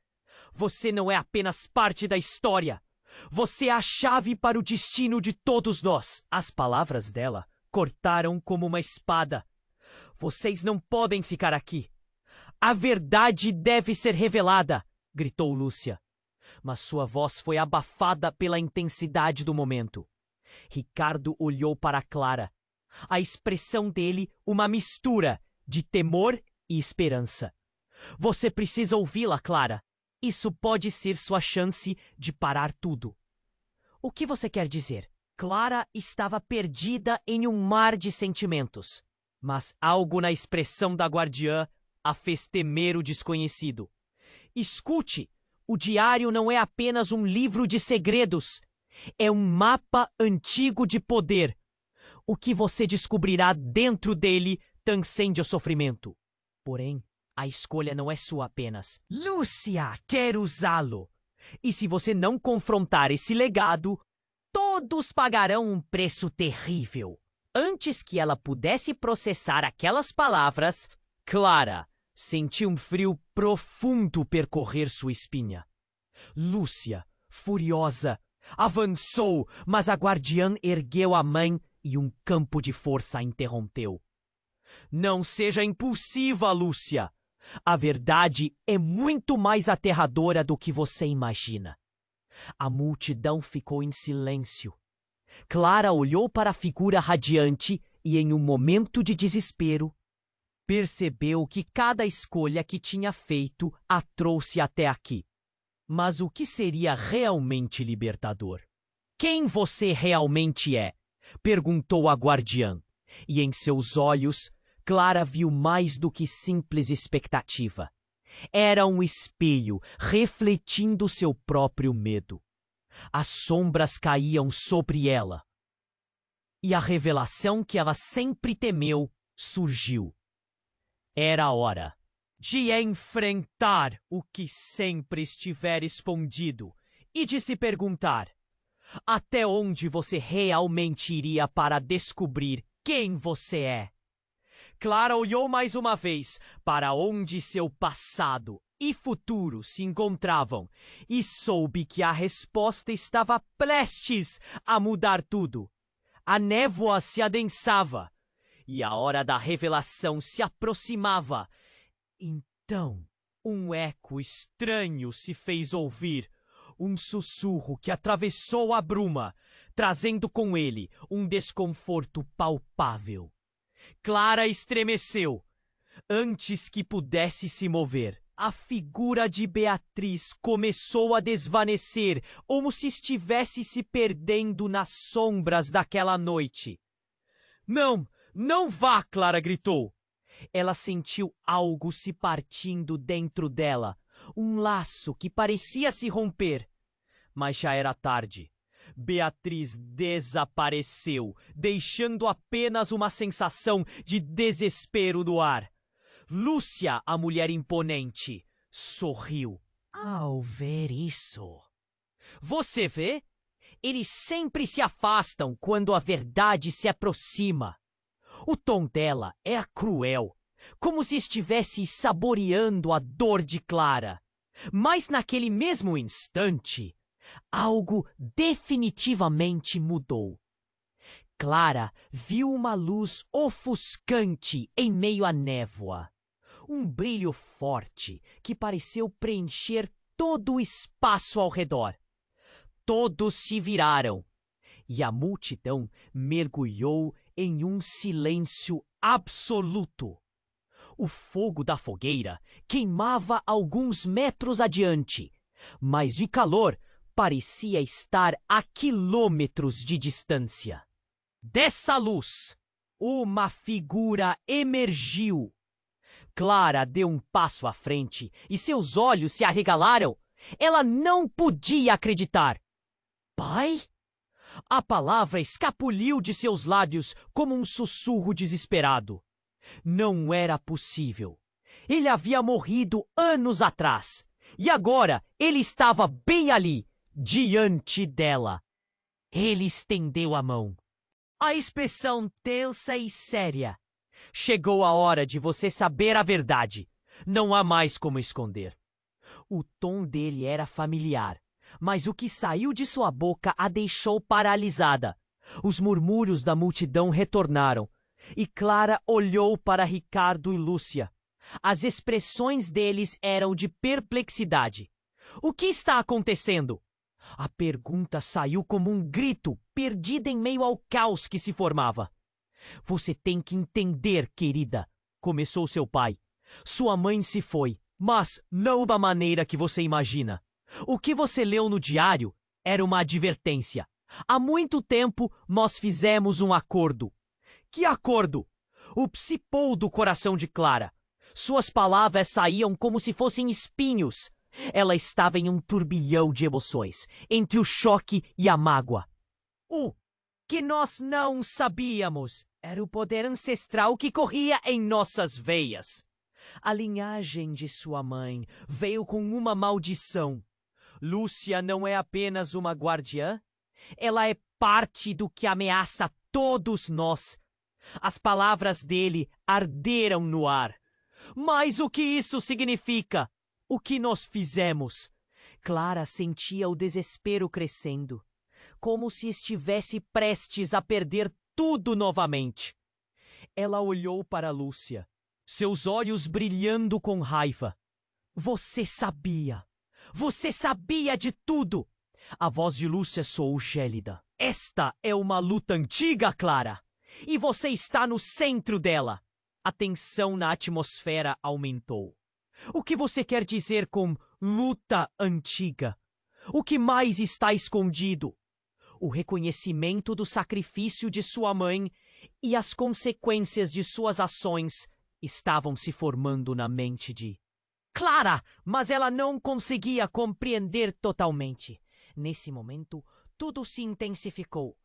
Você não é apenas parte da história. Você é a chave para o destino de todos nós." As palavras dela cortaram como uma espada. "Vocês não podem ficar aqui. A verdade deve ser revelada", gritou Lúcia. Mas sua voz foi abafada pela intensidade do momento. Ricardo olhou para Clara. A expressão dele, uma mistura de temor e esperança. "Você precisa ouvi-la, Clara. Isso pode ser sua chance de parar tudo." "O que você quer dizer?" Clara estava perdida em um mar de sentimentos. Mas algo na expressão da guardiã a fez temer o desconhecido. "Escute! O diário não é apenas um livro de segredos. É um mapa antigo de poder. O que você descobrirá dentro dele transcende o sofrimento. Porém, a escolha não é sua apenas. Lúcia quer usá-lo. E se você não confrontar esse legado, todos pagarão um preço terrível." Antes que ela pudesse processar aquelas palavras, Clara sentiu um frio profundo percorrer sua espinha. Lúcia, furiosa, avançou, mas a guardiã ergueu a mão e um campo de força a interrompeu. "Não seja impulsiva, Lúcia. A verdade é muito mais aterradora do que você imagina." A multidão ficou em silêncio. Clara olhou para a figura radiante e, em um momento de desespero, percebeu que cada escolha que tinha feito a trouxe até aqui. Mas o que seria realmente libertador? "Quem você realmente é?" perguntou a guardiã. E em seus olhos, Clara viu mais do que simples expectativa. Era um espelho refletindo seu próprio medo. As sombras caíam sobre ela. E a revelação que ela sempre temeu surgiu. Era a hora de enfrentar o que sempre estiver escondido e de se perguntar: até onde você realmente iria para descobrir quem você é? Clara olhou mais uma vez para onde seu passado e futuro se encontravam e soube que a resposta estava prestes a mudar tudo. A névoa se adensava e a hora da revelação se aproximava. Então, um eco estranho se fez ouvir, um sussurro que atravessou a bruma, trazendo com ele um desconforto palpável. Clara estremeceu. Antes que pudesse se mover, a figura de Beatriz começou a desvanecer, como se estivesse se perdendo nas sombras daquela noite. "Não, não vá!" Clara gritou. Ela sentiu algo se partindo dentro dela, um laço que parecia se romper. Mas já era tarde. Beatriz desapareceu, deixando apenas uma sensação de desespero no ar. Lúcia, a mulher imponente, sorriu ao ver isso. "Você vê? Eles sempre se afastam quando a verdade se aproxima." O tom dela era cruel, como se estivesse saboreando a dor de Clara. Mas naquele mesmo instante, Algo definitivamente mudou. Clara viu uma luz ofuscante em meio à névoa. Um brilho forte que pareceu preencher todo o espaço ao redor. Todos se viraram e a multidão mergulhou em um silêncio absoluto. O fogo da fogueira queimava alguns metros adiante, mas o calor parecia estar a quilômetros de distância. Dessa luz, uma figura emergiu. Clara deu um passo à frente e seus olhos se arregalaram. Ela não podia acreditar. Pai? A palavra escapuliu de seus lábios como um sussurro desesperado. Não era possível. Ele havia morrido anos atrás. E agora ele estava bem ali, diante dela. Ele estendeu a mão. A expressão tensa e séria. Chegou a hora de você saber a verdade. Não há mais como esconder. O tom dele era familiar, mas o que saiu de sua boca a deixou paralisada. Os murmúrios da multidão retornaram, e Clara olhou para Ricardo e Lúcia. As expressões deles eram de perplexidade. O que está acontecendo? A pergunta saiu como um grito, perdida em meio ao caos que se formava. Você tem que entender, querida, começou seu pai. Sua mãe se foi, mas não da maneira que você imagina. O que você leu no diário era uma advertência. Há muito tempo nós fizemos um acordo. Que acordo? O psipou do coração de Clara. Suas palavras saíam como se fossem espinhos. Ela estava em um turbilhão de emoções, entre o choque e a mágoa. O que nós não sabíamos era o poder ancestral que corria em nossas veias. A linhagem de sua mãe veio com uma maldição. Lúcia não é apenas uma guardiã, ela é parte do que ameaça todos nós. As palavras dele arderam no ar. Mas o que isso significa? O que nós fizemos? Clara sentia o desespero crescendo, como se estivesse prestes a perder tudo novamente. Ela olhou para Lúcia, seus olhos brilhando com raiva. Você sabia! Você sabia de tudo! A voz de Lúcia soou gélida. Esta é uma luta antiga, Clara, e você está no centro dela. A tensão na atmosfera aumentou. O que você quer dizer com luta antiga? O que mais está escondido? O reconhecimento do sacrifício de sua mãe e as consequências de suas ações estavam se formando na mente de Clara, mas ela não conseguia compreender totalmente. Nesse momento, tudo se intensificou.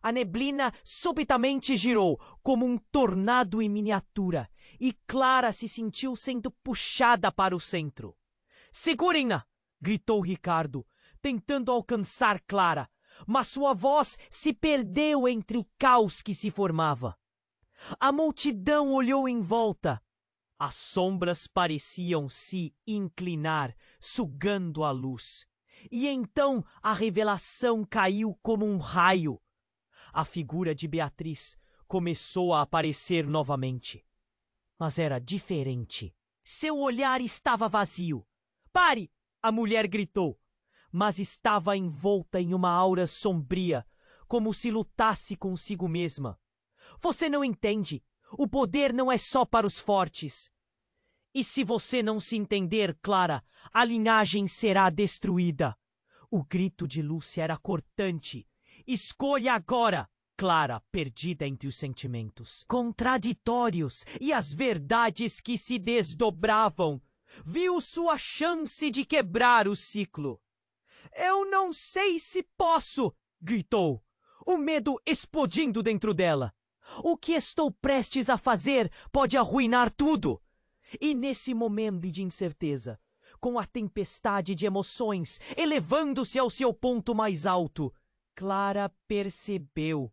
A neblina subitamente girou como um tornado em miniatura e Clara se sentiu sendo puxada para o centro. Segurem-na! Gritou Ricardo, tentando alcançar Clara, mas sua voz se perdeu entre o caos que se formava. A multidão olhou em volta. As sombras pareciam se inclinar, sugando a luz. E então a revelação caiu como um raio. A figura de Beatriz começou a aparecer novamente. Mas era diferente. Seu olhar estava vazio. Pare! A mulher gritou. Mas estava envolta em uma aura sombria, como se lutasse consigo mesma. Você não entende. O poder não é só para os fortes. E se você não se entender, Clara, a linhagem será destruída. O grito de Lúcia era cortante. Escolha agora! Clara, perdida entre os sentimentos contraditórios e as verdades que se desdobravam, viu sua chance de quebrar o ciclo. Eu não sei se posso! Gritou, o medo explodindo dentro dela. O que estou prestes a fazer pode arruinar tudo. E nesse momento de incerteza, com a tempestade de emoções elevando-se ao seu ponto mais alto, Clara percebeu.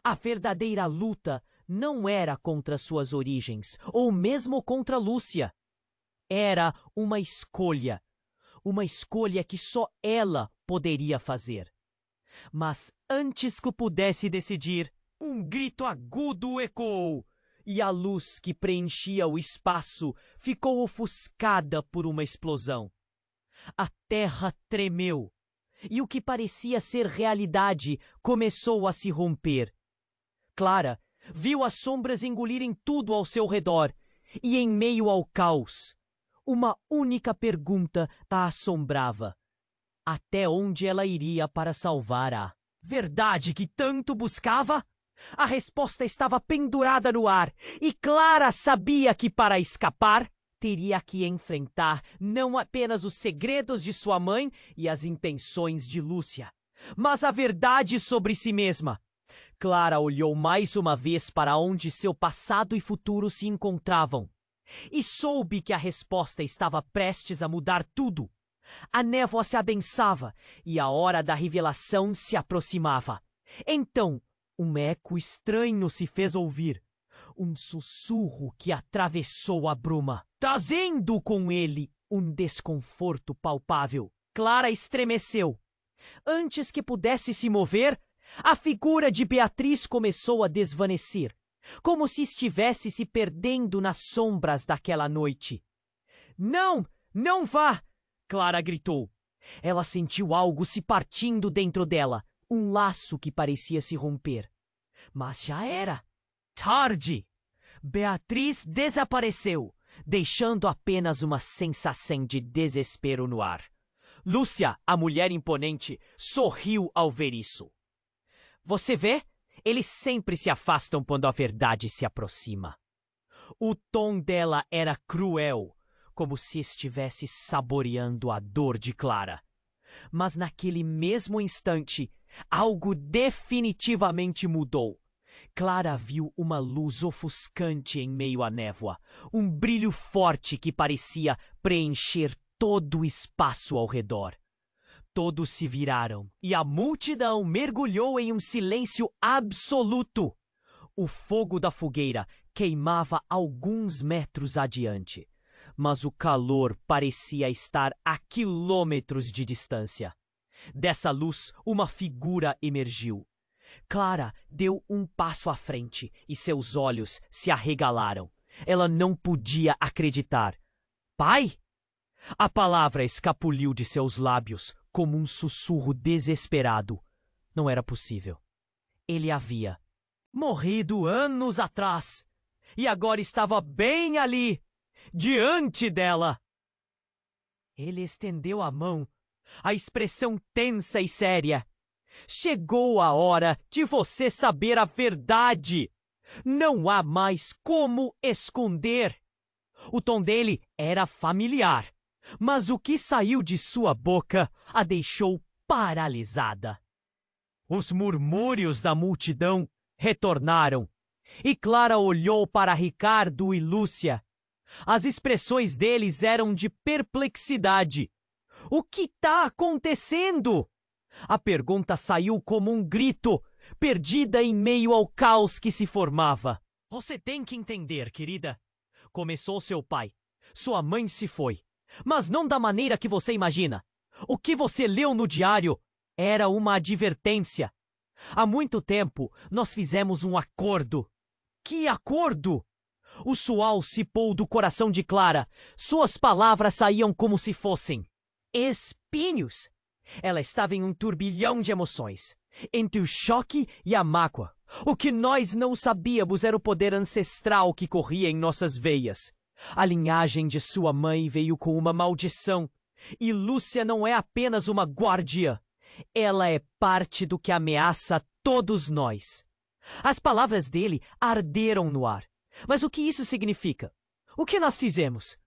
A verdadeira luta não era contra suas origens, ou mesmo contra Lúcia. Era uma escolha. uma escolha que só ela poderia fazer. Mas antes que pudesse decidir, um grito agudo ecoou, e a luz que preenchia o espaço ficou ofuscada por uma explosão. A terra tremeu, e o que parecia ser realidade começou a se romper. Clara viu as sombras engolirem tudo ao seu redor, e em meio ao caos, uma única pergunta a assombrava: até onde ela iria para salvar a verdade que tanto buscava? A resposta estava pendurada no ar, e Clara sabia que para escapar teria que enfrentar não apenas os segredos de sua mãe e as intenções de Lúcia, mas a verdade sobre si mesma. Clara olhou mais uma vez para onde seu passado e futuro se encontravam, e soube que a resposta estava prestes a mudar tudo. A névoa se adensava e a hora da revelação se aproximava. Então, um eco estranho se fez ouvir, um sussurro que atravessou a bruma, trazendo com ele um desconforto palpável. Clara estremeceu. Antes que pudesse se mover, a figura de Beatriz começou a desvanecer, como se estivesse se perdendo nas sombras daquela noite. Não, não vá! Clara gritou. Ela sentiu algo se partindo dentro dela, um laço que parecia se romper. Mas já era tarde. Beatriz desapareceu, deixando apenas uma sensação de desespero no ar. Lúcia, a mulher imponente, sorriu ao ver isso. Você vê? Eles sempre se afastam quando a verdade se aproxima. O tom dela era cruel, como se estivesse saboreando a dor de Clara. Mas naquele mesmo instante, algo definitivamente mudou. Clara viu uma luz ofuscante em meio à névoa, um brilho forte que parecia preencher todo o espaço ao redor. Todos se viraram e a multidão mergulhou em um silêncio absoluto. O fogo da fogueira queimava alguns metros adiante, mas o calor parecia estar a quilômetros de distância. Dessa luz, uma figura emergiu. Clara deu um passo à frente e seus olhos se arregalaram. Ela não podia acreditar. Pai? A palavra escapuliu de seus lábios como um sussurro desesperado. Não era possível. Ele havia morrido anos atrás e agora estava bem ali, diante dela. Ele estendeu a mão, a expressão tensa e séria. Chegou a hora de você saber a verdade. Não há mais como esconder. O tom dele era familiar, mas o que saiu de sua boca a deixou paralisada. Os murmúrios da multidão retornaram, e Clara olhou para Ricardo e Lúcia. As expressões deles eram de perplexidade. O que está acontecendo? A pergunta saiu como um grito, perdida em meio ao caos que se formava. Você tem que entender, querida. Começou seu pai. Sua mãe se foi. Mas não da maneira que você imagina. O que você leu no diário era uma advertência. Há muito tempo, nós fizemos um acordo. Que acordo? O suor cipou do coração de Clara. Suas palavras saíam como se fossem espinhos. Ela estava em um turbilhão de emoções, entre o choque e a mágoa. O que nós não sabíamos era o poder ancestral que corria em nossas veias. A linhagem de sua mãe veio com uma maldição, e Lúcia não é apenas uma guardiã. Ela é parte do que ameaça todos nós. As palavras dele arderam no ar. Mas o que isso significa? O que nós fizemos?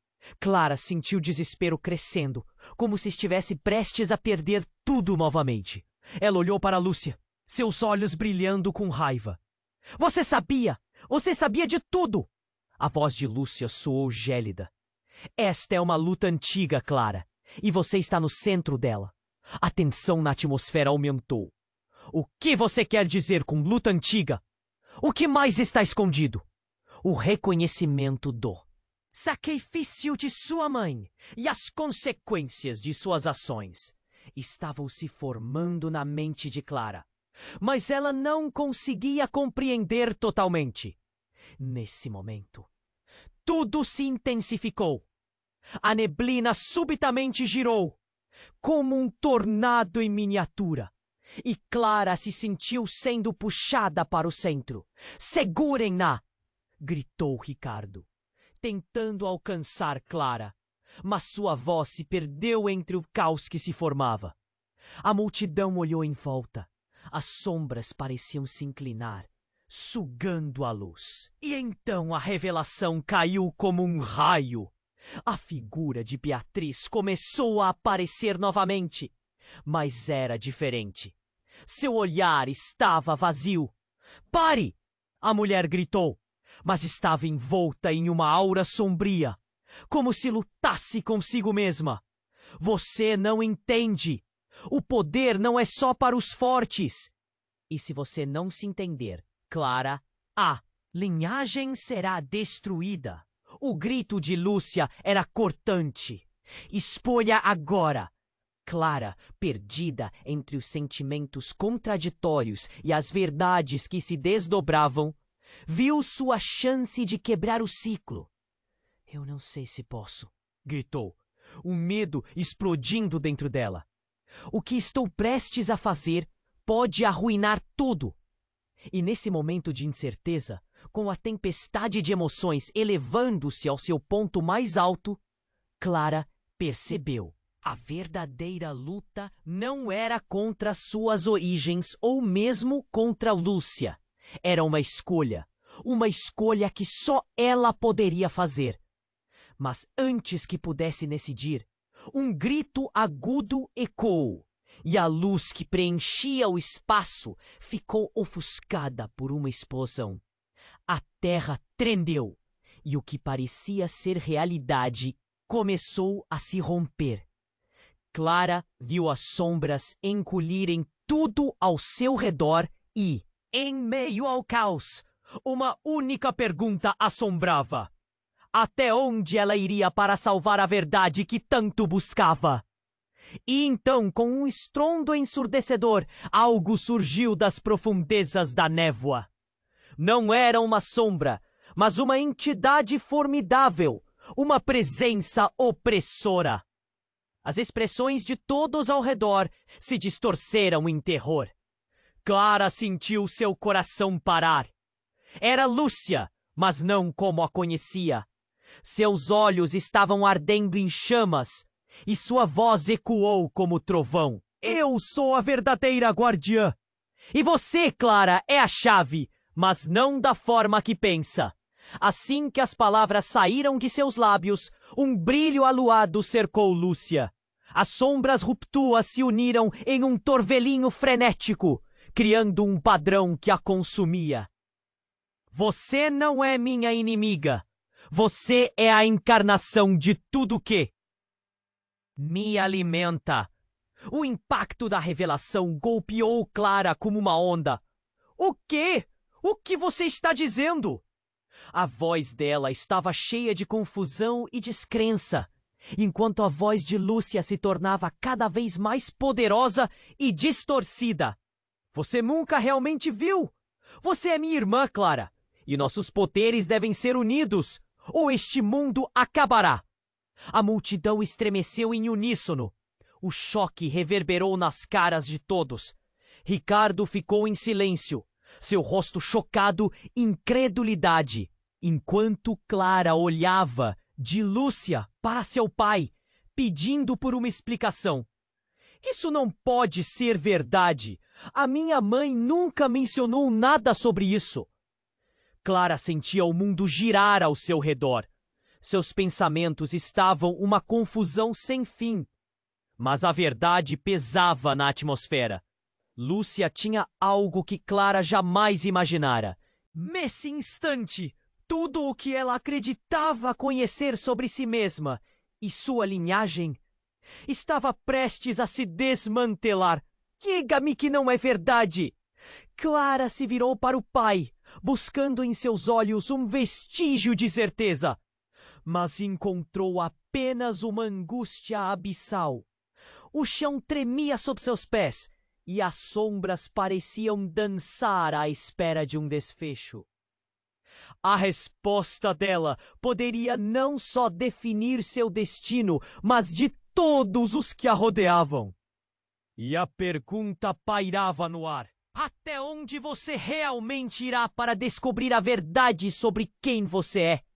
Clara sentiu desespero crescendo, como se estivesse prestes a perder tudo novamente. Ela olhou para Lúcia, seus olhos brilhando com raiva. Você sabia! Você sabia de tudo! A voz de Lúcia soou gélida. Esta é uma luta antiga, Clara, e você está no centro dela. A tensão na atmosfera aumentou. O que você quer dizer com luta antiga? O que mais está escondido? O reconhecimento do sacrifício de sua mãe e as consequências de suas ações estavam se formando na mente de Clara, mas ela não conseguia compreender totalmente. Nesse momento, tudo se intensificou. A neblina subitamente girou, como um tornado em miniatura, e Clara se sentiu sendo puxada para o centro. "Segurem-na!" gritou Ricardo, tentando alcançar Clara, mas sua voz se perdeu entre o caos que se formava. A multidão olhou em volta. As sombras pareciam se inclinar, sugando a luz. E então a revelação caiu como um raio. A figura de Beatriz começou a aparecer novamente, mas era diferente. Seu olhar estava vazio. "Pare!" a mulher gritou, mas estava envolta em uma aura sombria, como se lutasse consigo mesma. "Você não entende. O poder não é só para os fortes. E se você não se entender, Clara, a linhagem será destruída." O grito de Lúcia era cortante. "Escolha agora." Clara, perdida entre os sentimentos contraditórios e as verdades que se desdobravam, viu sua chance de quebrar o ciclo. "Eu não sei se posso", gritou, o medo explodindo dentro dela. "O que estou prestes a fazer pode arruinar tudo." E nesse momento de incerteza, com a tempestade de emoções elevando-se ao seu ponto mais alto, Clara percebeu. A verdadeira luta não era contra suas origens ou mesmo contra Lúcia. Era uma escolha que só ela poderia fazer. Mas antes que pudesse decidir, um grito agudo ecoou, e a luz que preenchia o espaço ficou ofuscada por uma explosão. A terra tremeu, e o que parecia ser realidade começou a se romper. Clara viu as sombras encolherem tudo ao seu redor e, em meio ao caos, uma única pergunta assombrava: até onde ela iria para salvar a verdade que tanto buscava? E então, com um estrondo ensurdecedor, algo surgiu das profundezas da névoa. Não era uma sombra, mas uma entidade formidável, uma presença opressora. As expressões de todos ao redor se distorceram em terror. Clara sentiu seu coração parar. Era Lúcia, mas não como a conhecia. Seus olhos estavam ardendo em chamas, e sua voz ecoou como trovão. "Eu sou a verdadeira guardiã. E você, Clara, é a chave, mas não da forma que pensa." Assim que as palavras saíram de seus lábios, um brilho aluado cercou Lúcia. As sombras ruptuas se uniram em um torvelinho frenético, criando um padrão que a consumia. "Você não é minha inimiga. Você é a encarnação de tudo que me alimenta." O impacto da revelação golpeou Clara como uma onda. "O quê? O que você está dizendo?" A voz dela estava cheia de confusão e descrença, enquanto a voz de Lúcia se tornava cada vez mais poderosa e distorcida. "Você nunca realmente viu? Você é minha irmã, Clara, e nossos poderes devem ser unidos, ou este mundo acabará." A multidão estremeceu em uníssono. O choque reverberou nas caras de todos. Ricardo ficou em silêncio, seu rosto chocado, incredulidade, enquanto Clara olhava de Lúcia para seu pai, pedindo por uma explicação. "Isso não pode ser verdade. A minha mãe nunca mencionou nada sobre isso." Clara sentia o mundo girar ao seu redor. Seus pensamentos estavam uma confusão sem fim. Mas a verdade pesava na atmosfera. Lúcia tinha algo que Clara jamais imaginara. Nesse instante, tudo o que ela acreditava conhecer sobre si mesma e sua linhagem estava prestes a se desmantelar. "Diga-me que não é verdade!" Clara se virou para o pai, buscando em seus olhos um vestígio de certeza. mas encontrou apenas uma angústia abissal. O chão tremia sob seus pés e as sombras pareciam dançar à espera de um desfecho. A resposta dela poderia não só definir seu destino, mas de todos os que a rodeavam. E a pergunta pairava no ar: até onde você realmente irá para descobrir a verdade sobre quem você é?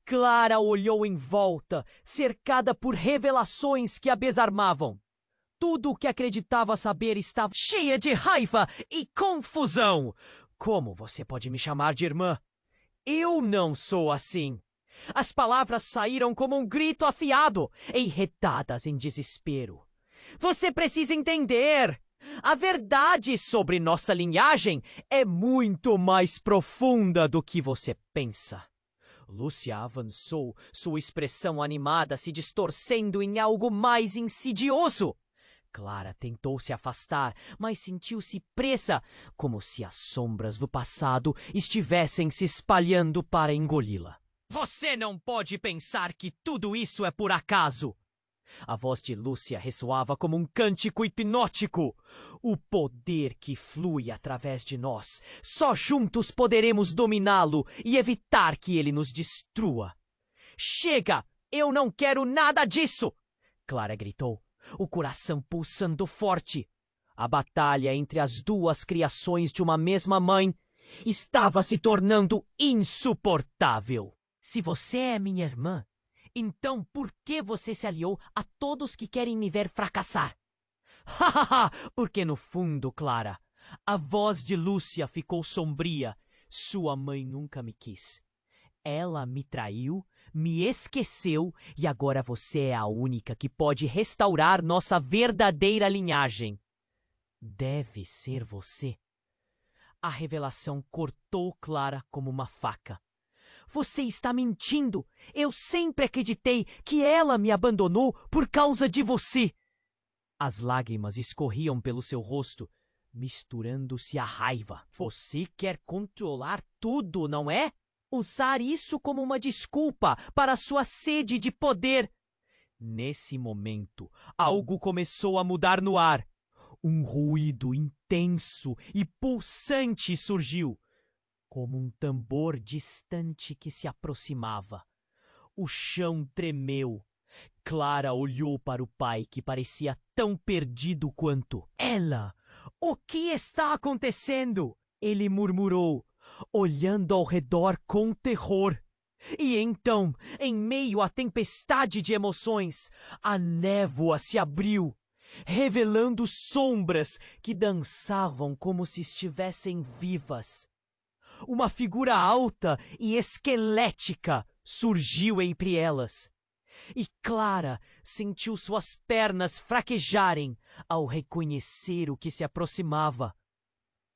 Clara olhou em volta, cercada por revelações que a desarmavam. Tudo o que acreditava saber estava cheia de raiva e confusão. Como você pode me chamar de irmã? Eu não sou assim. As palavras saíram como um grito afiado, enredadas em desespero. Você precisa entender. A verdade sobre nossa linhagem é muito mais profunda do que você pensa. Lúcia avançou, sua expressão animada se distorcendo em algo mais insidioso. Clara tentou se afastar, mas sentiu-se presa, como se as sombras do passado estivessem se espalhando para engoli-la. Você não pode pensar que tudo isso é por acaso! A voz de Lúcia ressoava como um cântico hipnótico. O poder que flui através de nós. Só juntos poderemos dominá-lo e evitar que ele nos destrua. Chega! Eu não quero nada disso! Clara gritou, o coração pulsando forte. A batalha entre as duas criações de uma mesma mãe estava se tornando insuportável. Se você é minha irmã, então por que você se aliou a todos que querem me ver fracassar? Hahaha! Porque no fundo, Clara, a voz de Lúcia ficou sombria. Sua mãe nunca me quis. Ela me traiu, me esqueceu e agora você é a única que pode restaurar nossa verdadeira linhagem. Deve ser você. A revelação cortou Clara como uma faca. Você está mentindo! Eu sempre acreditei que ela me abandonou por causa de você! As lágrimas escorriam pelo seu rosto, misturando-se à raiva. Você quer controlar tudo, não é? Usar isso como uma desculpa para sua sede de poder. Nesse momento, algo começou a mudar no ar. Um ruído intenso e pulsante surgiu, como um tambor distante que se aproximava. O chão tremeu. Clara olhou para o pai, que parecia tão perdido quanto ela. O que está acontecendo? Ele murmurou, olhando ao redor com terror. E então, em meio à tempestade de emoções, a névoa se abriu, revelando sombras que dançavam como se estivessem vivas. Uma figura alta e esquelética surgiu entre elas. E Clara sentiu suas pernas fraquejarem ao reconhecer o que se aproximava.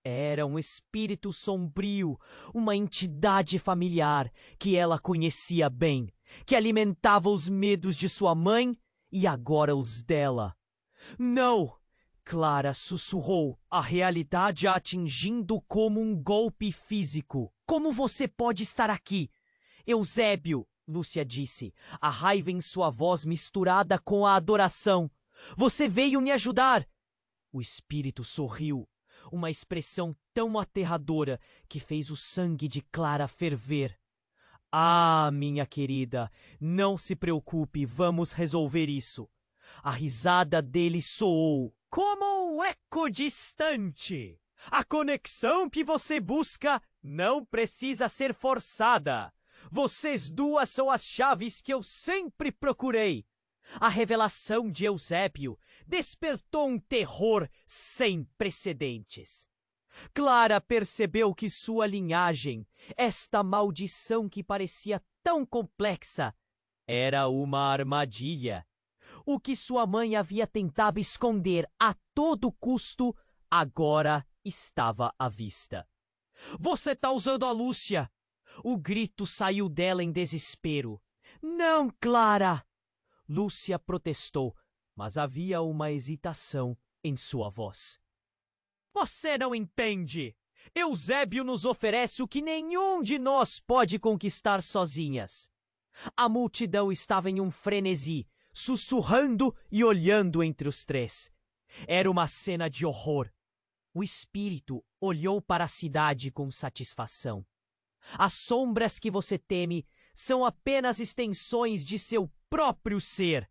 Era um espírito sombrio, uma entidade familiar que ela conhecia bem, que alimentava os medos de sua mãe e agora os dela. Não! Clara sussurrou, a realidade a atingindo como um golpe físico. Como você pode estar aqui? Eusébio, Lúcia disse, a raiva em sua voz misturada com a adoração. Você veio me ajudar! O espírito sorriu, uma expressão tão aterradora que fez o sangue de Clara ferver. Ah, minha querida, não se preocupe, vamos resolver isso. A risada dele soou como um eco distante. A conexão que você busca não precisa ser forçada. Vocês duas são as chaves que eu sempre procurei. A revelação de Eusébio despertou um terror sem precedentes. Clara percebeu que sua linhagem, esta maldição que parecia tão complexa, era uma armadilha. O que sua mãe havia tentado esconder a todo custo, agora estava à vista. Você tá usando a Lúcia! O grito saiu dela em desespero. Não, Clara! Lúcia protestou, mas havia uma hesitação em sua voz. Você não entende! Eusébio nos oferece o que nenhum de nós pode conquistar sozinhas. A multidão estava em um frenesi, sussurrando e olhando entre os três. Era uma cena de horror. O espírito olhou para a cidade com satisfação. As sombras que você teme são apenas extensões de seu próprio ser.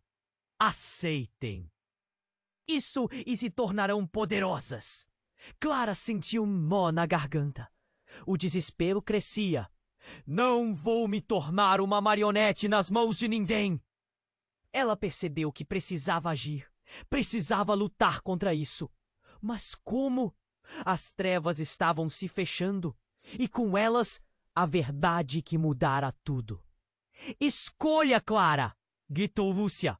Aceitem. Isso e se tornarão poderosas. Clara sentiu um nó na garganta. O desespero crescia. Não vou me tornar uma marionete nas mãos de ninguém. Ela percebeu que precisava agir. Precisava lutar contra isso. Mas como? As trevas estavam se fechando. E com elas, a verdade que mudara tudo. Escolha, Clara! Gritou Lúcia.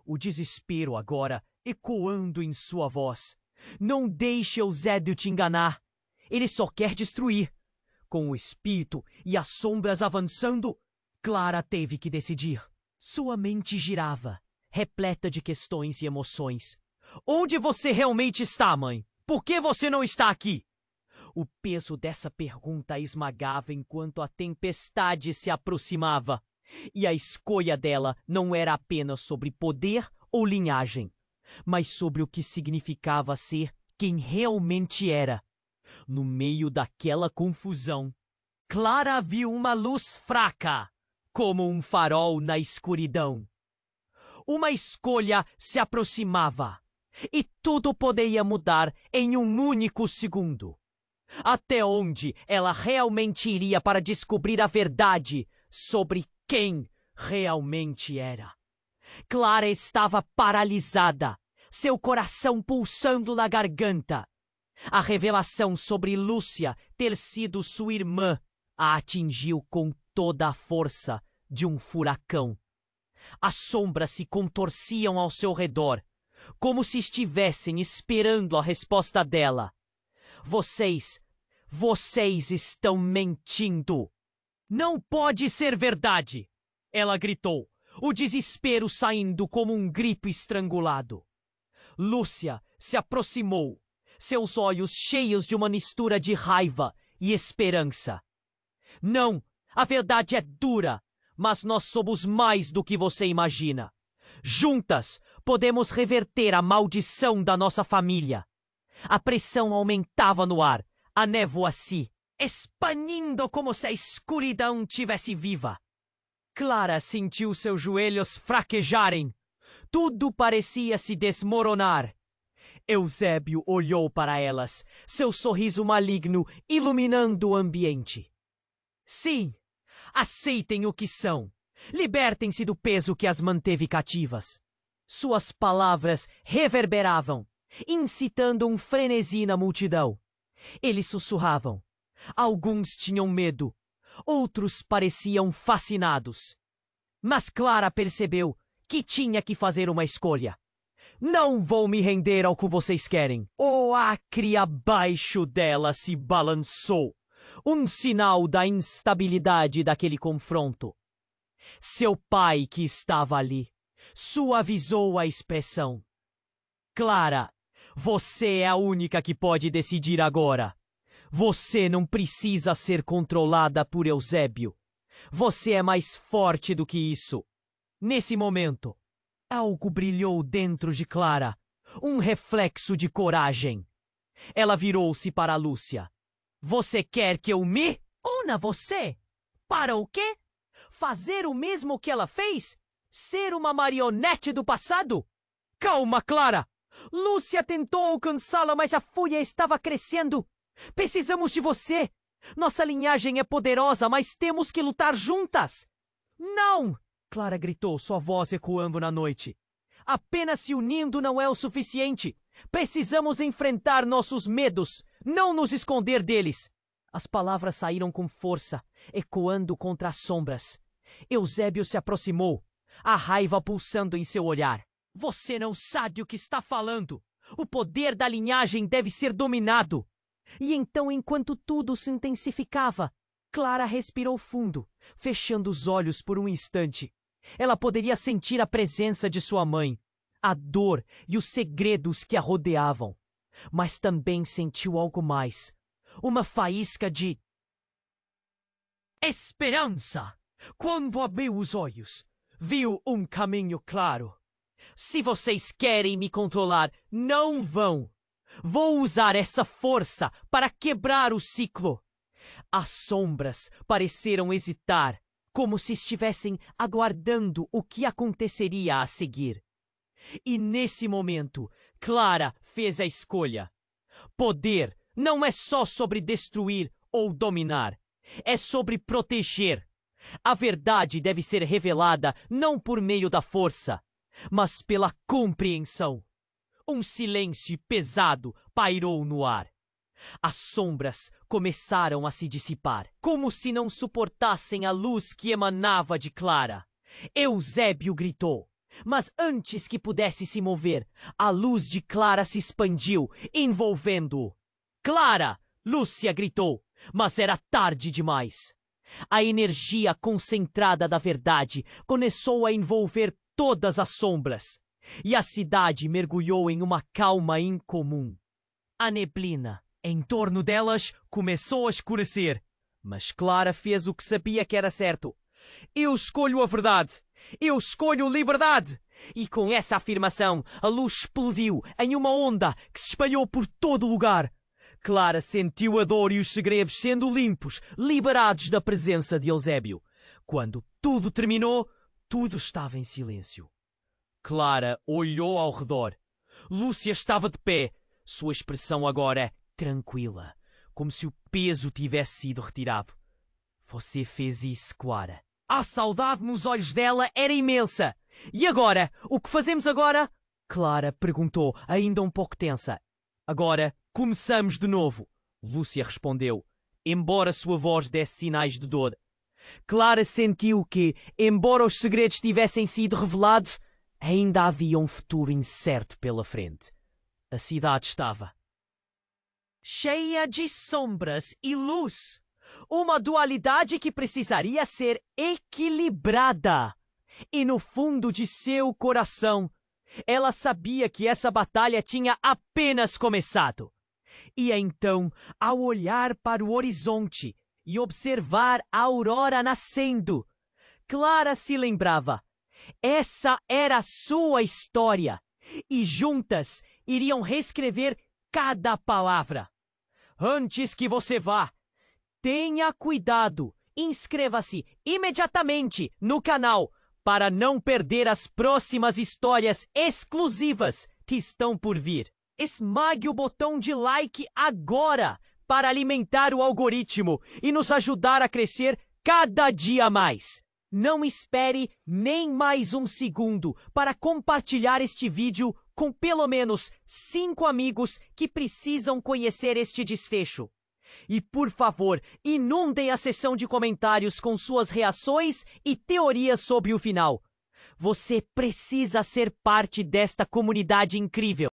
O desespero agora ecoando em sua voz. Não deixe Eusébio te enganar. Ele só quer destruir. Com o espírito e as sombras avançando, Clara teve que decidir. Sua mente girava, repleta de questões e emoções. Onde você realmente está, mãe? Por que você não está aqui? O peso dessa pergunta a esmagava enquanto a tempestade se aproximava. E a escolha dela não era apenas sobre poder ou linhagem, mas sobre o que significava ser quem realmente era. No meio daquela confusão, Clara viu uma luz fraca, como um farol na escuridão. Uma escolha se aproximava, e tudo poderia mudar em um único segundo. Até onde ela realmente iria para descobrir a verdade sobre quem realmente era? Clara estava paralisada, seu coração pulsando na garganta. A revelação sobre Lúcia ter sido sua irmã a atingiu com toda a força de um furacão. As sombras se contorciam ao seu redor, como se estivessem esperando a resposta dela. Vocês estão mentindo! Não pode ser verdade! Ela gritou, o desespero saindo como um grito estrangulado. Lúcia se aproximou, seus olhos cheios de uma mistura de raiva e esperança. Não, a verdade é dura, mas nós somos mais do que você imagina. Juntas, podemos reverter a maldição da nossa família. A pressão aumentava no ar, a névoa se expandindo como se a escuridão tivesse viva. Clara sentiu seus joelhos fraquejarem. Tudo parecia se desmoronar. Eusébio olhou para elas, seu sorriso maligno iluminando o ambiente. Sim, aceitem o que são. Libertem-se do peso que as manteve cativas. Suas palavras reverberavam, incitando um frenesi na multidão. Eles sussurravam. Alguns tinham medo, outros pareciam fascinados. Mas Clara percebeu que tinha que fazer uma escolha. Não vou me render ao que vocês querem. O acre abaixo dela se balançou, um sinal da instabilidade daquele confronto. Seu pai, que estava ali, suavizou a expressão. Clara, você é a única que pode decidir agora. Você não precisa ser controlada por Eusébio. Você é mais forte do que isso. Nesse momento, algo brilhou dentro de Clara, um reflexo de coragem. Ela virou-se para Lúcia. Você quer que eu me una você? Para o quê? Fazer o mesmo que ela fez? Ser uma marionete do passado? Calma, Clara! Lúcia tentou alcançá-la, mas a fúria estava crescendo. Precisamos de você! Nossa linhagem é poderosa, mas temos que lutar juntas! Não! Clara gritou, sua voz ecoando na noite. Apenas se unindo não é o suficiente. Precisamos enfrentar nossos medos, não nos esconder deles. As palavras saíram com força, ecoando contra as sombras. Eusébio se aproximou, a raiva pulsando em seu olhar. Você não sabe o que está falando. O poder da linhagem deve ser dominado. E então, enquanto tudo se intensificava, Clara respirou fundo, fechando os olhos por um instante. Ela poderia sentir a presença de sua mãe, a dor e os segredos que a rodeavam. Mas também sentiu algo mais, uma faísca de esperança. Quando abriu os olhos, viu um caminho claro. Se vocês querem me controlar, não vão. Vou usar essa força para quebrar o ciclo. As sombras pareceram hesitar, como se estivessem aguardando o que aconteceria a seguir. E nesse momento, Clara fez a escolha. Poder não é só sobre destruir ou dominar. É sobre proteger. A verdade deve ser revelada não por meio da força, mas pela compreensão. Um silêncio pesado pairou no ar. As sombras começaram a se dissipar, como se não suportassem a luz que emanava de Clara. Eusébio gritou, mas antes que pudesse se mover, a luz de Clara se expandiu, envolvendo-o. Clara! Lúcia gritou, mas era tarde demais. A energia concentrada da verdade começou a envolver todas as sombras, e a cidade mergulhou em uma calma incomum. A neblina em torno delas começou a escurecer, mas Clara fez o que sabia que era certo. Eu escolho a verdade. Eu escolho liberdade. E com essa afirmação, a luz explodiu em uma onda que se espalhou por todo o lugar. Clara sentiu a dor e os segredos sendo limpos, liberados da presença de Eusébio. Quando tudo terminou, tudo estava em silêncio. Clara olhou ao redor. Lúcia estava de pé, sua expressão agora tranquila, como se o peso tivesse sido retirado. Você fez isso, Clara. A saudade nos olhos dela era imensa. E agora? O que fazemos agora? Clara perguntou, ainda um pouco tensa. Agora começamos de novo, Lúcia respondeu, embora sua voz desse sinais de dor. Clara sentiu que, embora os segredos tivessem sido revelados, ainda havia um futuro incerto pela frente. A cidade estava cheia de sombras e luz. Uma dualidade que precisaria ser equilibrada. E no fundo de seu coração, ela sabia que essa batalha tinha apenas começado. E então, ao olhar para o horizonte e observar a aurora nascendo, Clara se lembrava. Essa era a sua história. E juntas iriam reescrever cada palavra. Antes que você vá, tenha cuidado. Inscreva-se imediatamente no canal para não perder as próximas histórias exclusivas que estão por vir. Esmague o botão de like agora para alimentar o algoritmo e nos ajudar a crescer cada dia mais. Não espere nem mais um segundo para compartilhar este vídeo com pelo menos 5 amigos que precisam conhecer este desfecho. E, por favor, inundem a seção de comentários com suas reações e teorias sobre o final. Você precisa ser parte desta comunidade incrível.